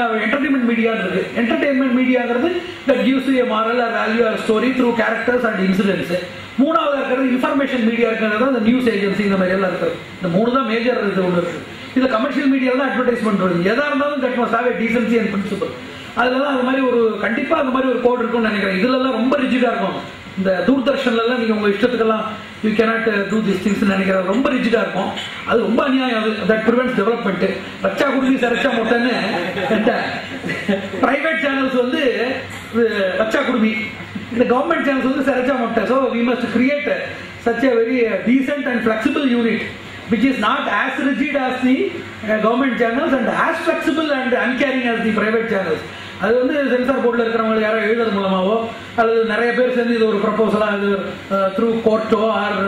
இருக்கு. entertainment mediaங்கிறது that gives you a moral or value or story through characters and incidents. மூணாவது இருக்கிறது information media இருக்கிறது, அந்த நியூஸ் ஏஜென்சி இந்த மாதிரி எல்லாம் இருக்கிறது. இந்த 3 தான் மேஜர் இது ஒன்று இருக்கு. இந்த கமர்ஷியல் மீடியாவில் தான் அட்வர்டைஸ்மெண்ட் வருது. எதாக இருந்தாலும் that must have a decency and principle. அதுலலாம் அது மாதிரி ஒரு கண்டிப்பாக அந்த மாதிரி ஒரு கோட் இருக்கும்னு நினைக்கிறேன். இதுலலாம் ரொம்ப ரிஜிடாக இருக்கும். இந்த தூர்தர்ஷன்லாம் நீங்கள் உங்கள் இஷ்டத்துக்கெல்லாம் you cannot do this things நினைக்கிறேன். ரொம்ப ரிஜிடாக இருக்கும். அது ரொம்ப அநியாயம். அது தட் ப்ரிவென்ட்ஸ் டெவலப்மெண்ட். பச்சா குடுமி சரச்சா மொத்தன்னு பிரைவேட் சேனல்ஸ் வந்து பச்சா குடுமி, இந்த கவர்மெண்ட் சேனல்ஸ் வந்து சரச்சா மொட்டை. So we must create such a very decent and flexible unit which is not as rigid as the government channels and as flexible and uncaring as the private channels. அது வந்து sensor போர்டில் இருக்கிறவங்க யாரோ எழுதுறது மூலமாவோ அல்லது நிறைய பேர் சேர்ந்து இது ஒரு ப்ரப்போசலாக இது த்ரூ கோர்ட்டோ or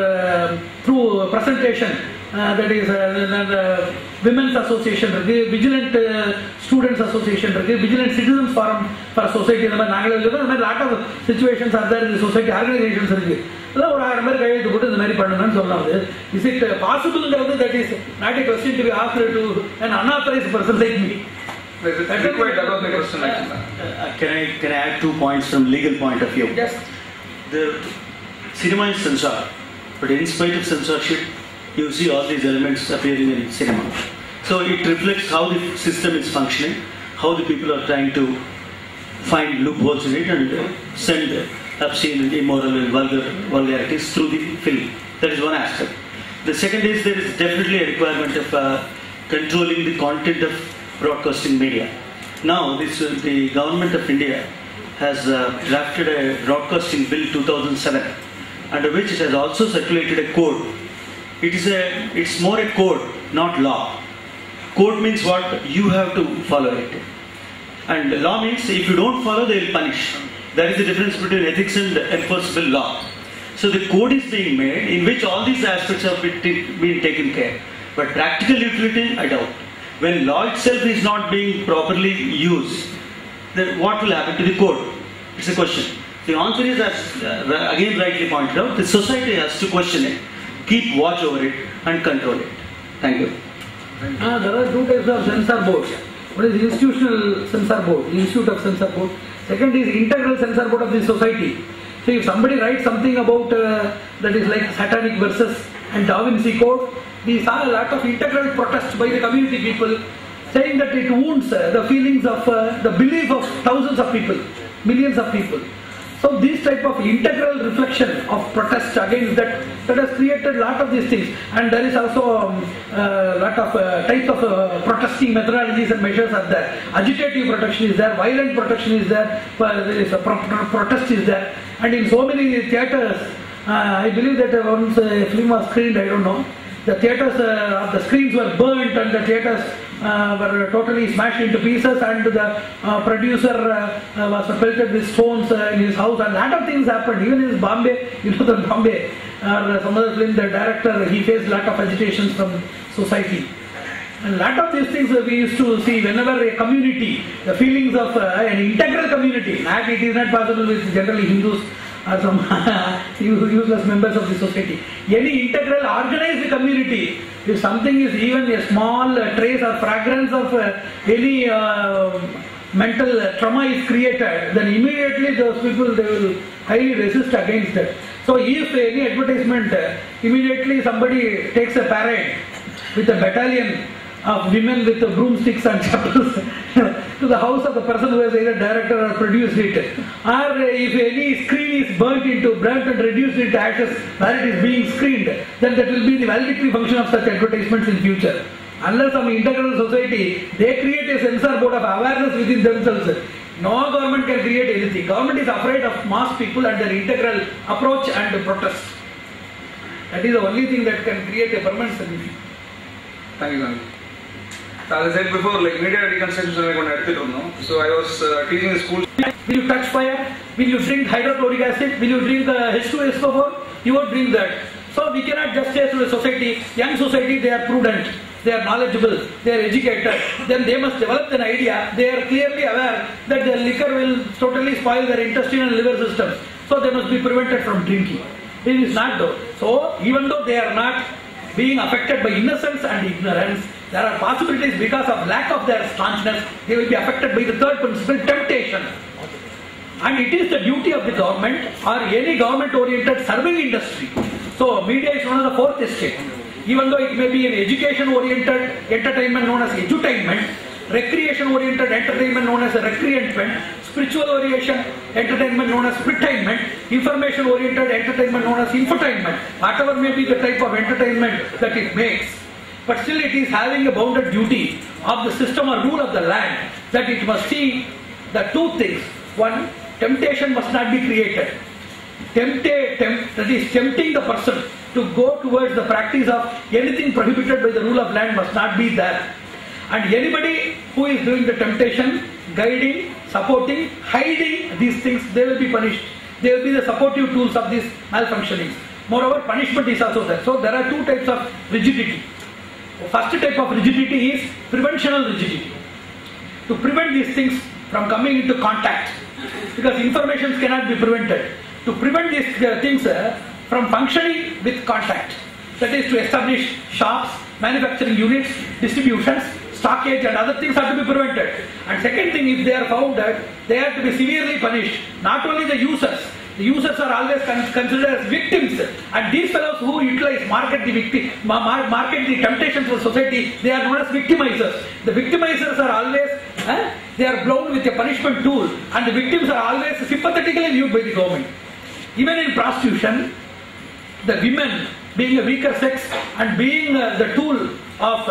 through presentation that is women's association இருக்கு, விஜிலண்ட் ஸ்டூடெண்ட்ஸ் அசோசியேஷன் இருக்கு, vigilant citizens forum for society, இந்த மாதிரி நாங்களே எழுதுறோம். இந்த மாதிரி lot of situations are there இந்த சொசைட்டி ஆர்கனைசேஷன்ஸ் இருக்கு. அதான் ஒரு 1000 பேர் கையெழுத்து போட்டு இந்த மாதிரி பண்ணணும்னு சொல்லலாம். இஸ் இட் பாசிபிள்ங்கிறது that is not a question to be asked to an unauthorized person like me. That is quite above the question. Can I add 2 points from legal point of view? Yes. The cinema is censored, but in spite of censorship, you see all these elements appearing in cinema. So it reflects how the system is functioning, how the people are trying to find loopholes in it and send obscene and immoral and vulgarities through the film. That is one aspect. The second is there is definitely a requirement of controlling the content of broadcasting media. Now, the government of India has drafted a broadcasting bill 2007, under which it has also circulated a code. It's more a code, not law. Code means what? You have to follow it. And law means if you don't follow, they will punish. That is the difference between ethics and enforceable law. So the code is being made in which all these aspects have been taken care. But practical utility, I doubt. When law itself is not being properly used, then what will happen to the code? It's a question. The answer is, as again rightly pointed out, the society has to question it, keep watch over it and control it. Thank you. There are 2 types of censor boards. One is institutional censor board, Institute of Censor Board. Second is integral censor board of the society. So if somebody writes something about that is like satanic verses and Da Vinci Code, we saw a lot of integral protests by the community people saying that it wounds the feelings of the belief of thousands of people, millions of people. So this type of integral reflection of protest against that has created a lot of these things. And there is also a lot of types of protesting methodologies and measures are there. Agitative protection is there, violent protection is there, protest is there. And in so many theatres, I believe that once a film was screened, I don't know, the theatres, the screens were burnt and the theatres were totally smashed into pieces, and the producer was pelted with stones in his house, and a lot of things happened. Even in Bombay, the Bombay or some other film, the director, he faced a lot of agitations from society. And a lot of these things we used to see whenever a community, the feelings of an integral community, and it is not possible with generally Hindus or some useless members of the society. Any integral organized community, if something is even a small trace or fragrance of any mental trauma is created, then immediately those people, they will highly resist against that. So if any advertisement, immediately somebody takes a parade with a battalion of women with broomsticks and chapels to the house of the person who has either directed or produced it. Or if any screen is burnt and reduced into ashes where it is being screened, then that will be the valedictory function of such advertisements in future. Unless some integral society, they create a censor board of awareness within themselves. No government can create anything. Government is afraid of mass people and their integral approach and protest. That is the only thing that can create a permanent solution. Thank you, Gandhi. So as I said before, like media deconstruction is going to. So I was teaching in school. Will you touch fire? Will you drink hydrochloric acid? Will you drink H2SO4? You won't drink that. So we cannot just say to the society, young society, they are prudent, they are knowledgeable, they are educated. Then they must develop an idea. They are clearly aware that the liquor will totally spoil their intestine and liver systems. So they must be prevented from drinking. It is not though. So even though they are not being affected by innocence and ignorance, there are possibilities because of lack of their staunchness, they will be affected by the third principle, temptation. And it is the duty of the government or any government-oriented serving industry. So media is one of the 4th estate. Even though it may be an education-oriented entertainment known as edutainment, recreation-oriented entertainment known as recreantment, spiritual-oriented entertainment known as spiritainment, information-oriented entertainment known as infotainment, whatever may be the type of entertainment that it makes. But still it is having a bounded duty of the system or rule of the land that it must see the 2 things. One, temptation must not be created. That is tempting the person to go towards the practice of anything prohibited by the rule of land must not be there. And anybody who is doing the temptation guiding, supporting, hiding these things, they will be punished. They will be the supportive tools of these malfunctionings. Moreover, punishment is also there. So there are two types of rigidity. First type of rigidity is preventional rigidity. To prevent these things from coming into contact, because information cannot be prevented. To prevent these things from functioning with contact, that is to establish shops, manufacturing units, distributions, stockage and other things have to be prevented. And second thing, if they are found that they have to be severely punished, not only the users are always considered as victims, and these fellows who utilize, market the temptations of society, they are known as victimizers. The victimizers are always, they are blown with a punishment tool, and the victims are always sympathetically viewed by the government. Even in prostitution, the women being a weaker sex and being the tool of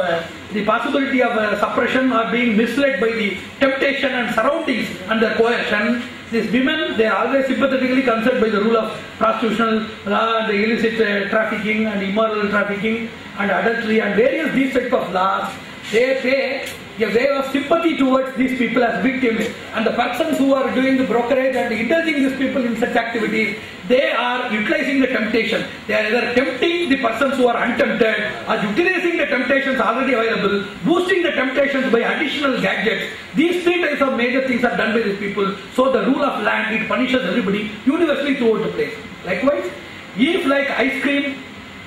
the possibility of suppression or being misled by the temptation and surroundings and the coercion, these women, they are always sympathetically concerned by the rule of prostitutional law, the illicit trafficking and immoral trafficking and adultery and various these types of laws. They pay a way of sympathy towards these people as victims, and the persons who are doing the brokerage and indulging these people in such activities, they are utilizing the temptation. They are either tempting the persons who are untempted or utilizing the temptations already available, boosting the temptations by additional gadgets. These three types of major things are done by these people. So the rule of land, it punishes everybody universally throughout the place. Likewise, if like ice cream,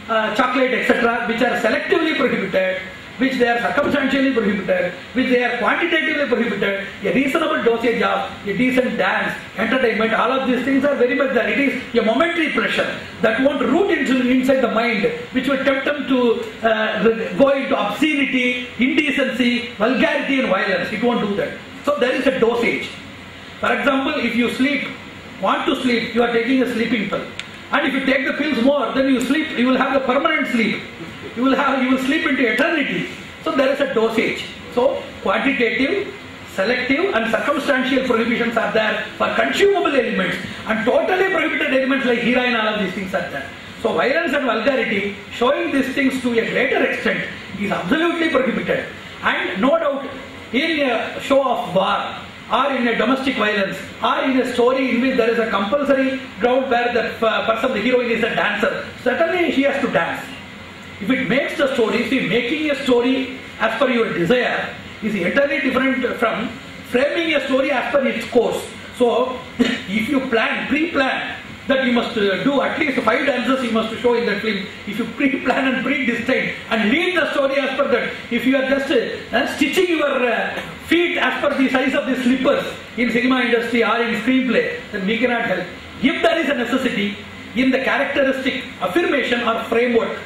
chocolate, etc., which are selectively prohibited, which they are circumstantially prohibited, which they are quantitatively prohibited, a reasonable dosage of a decent dance, entertainment, all of these things are very much there. It is a momentary pleasure that won't root inside the mind, which will tempt them to go into obscenity, indecency, vulgarity and violence. It won't do that. So there is a dosage. For example, if you want to sleep, you are taking a sleeping pill. And if you take the pills more, then you sleep, you will have a permanent sleep. You will sleep into eternity. So there is a dosage. So quantitative, selective and circumstantial prohibitions are there for consumable elements, and totally prohibited elements like heroin, all of these things are there. So violence and vulgarity, showing these things to a greater extent, is absolutely prohibited. And no doubt, in a show of war, or in a domestic violence, or in a story in which there is a compulsory ground where the person, the heroine, is a dancer, certainly she has to dance. If it makes the story, see, making a story as per your desire is entirely different from framing a story as per its course. So, if you pre-plan that you must do at least 5 dances you must show in that film, if you pre-plan and pre-design and lead the story as per that, if you are just stitching your feet as per the size of the slippers in cinema industry or in screenplay, then we cannot help. If there is a necessity in the characteristic affirmation or framework,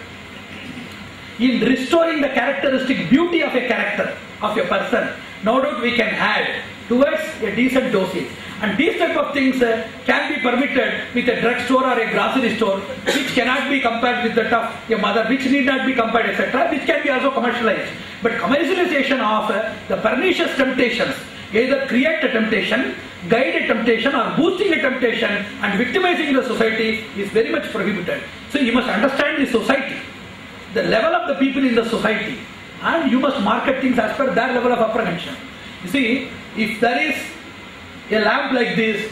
in restoring the characteristic beauty of a character, of a person, no doubt we can add towards a decent dosage. And these type of things can be permitted with a drugstore or a grocery store, which cannot be compared with that of a mother, which need not be compared, etc., which can be also commercialized. But commercialization of the pernicious temptations, either create a temptation, guide a temptation, or boosting a temptation and victimizing the society, is very much prohibited. So you must understand the society, the level of the people in the society, and you must market things as per their level of apprehension. You see, if there is a lamp like this,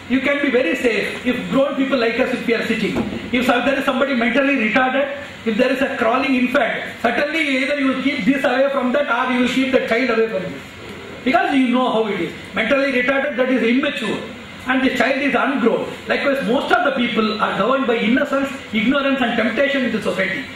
you can be very safe if grown people like us, if we are sitting. If there is somebody mentally retarded, if there is a crawling infant, certainly either you will keep this away from that or you will keep the child away from this. Because you know how it is. Mentally retarded, that is immature. And the child is ungrown. Likewise, most of the people are governed by innocence, ignorance and temptation in the society.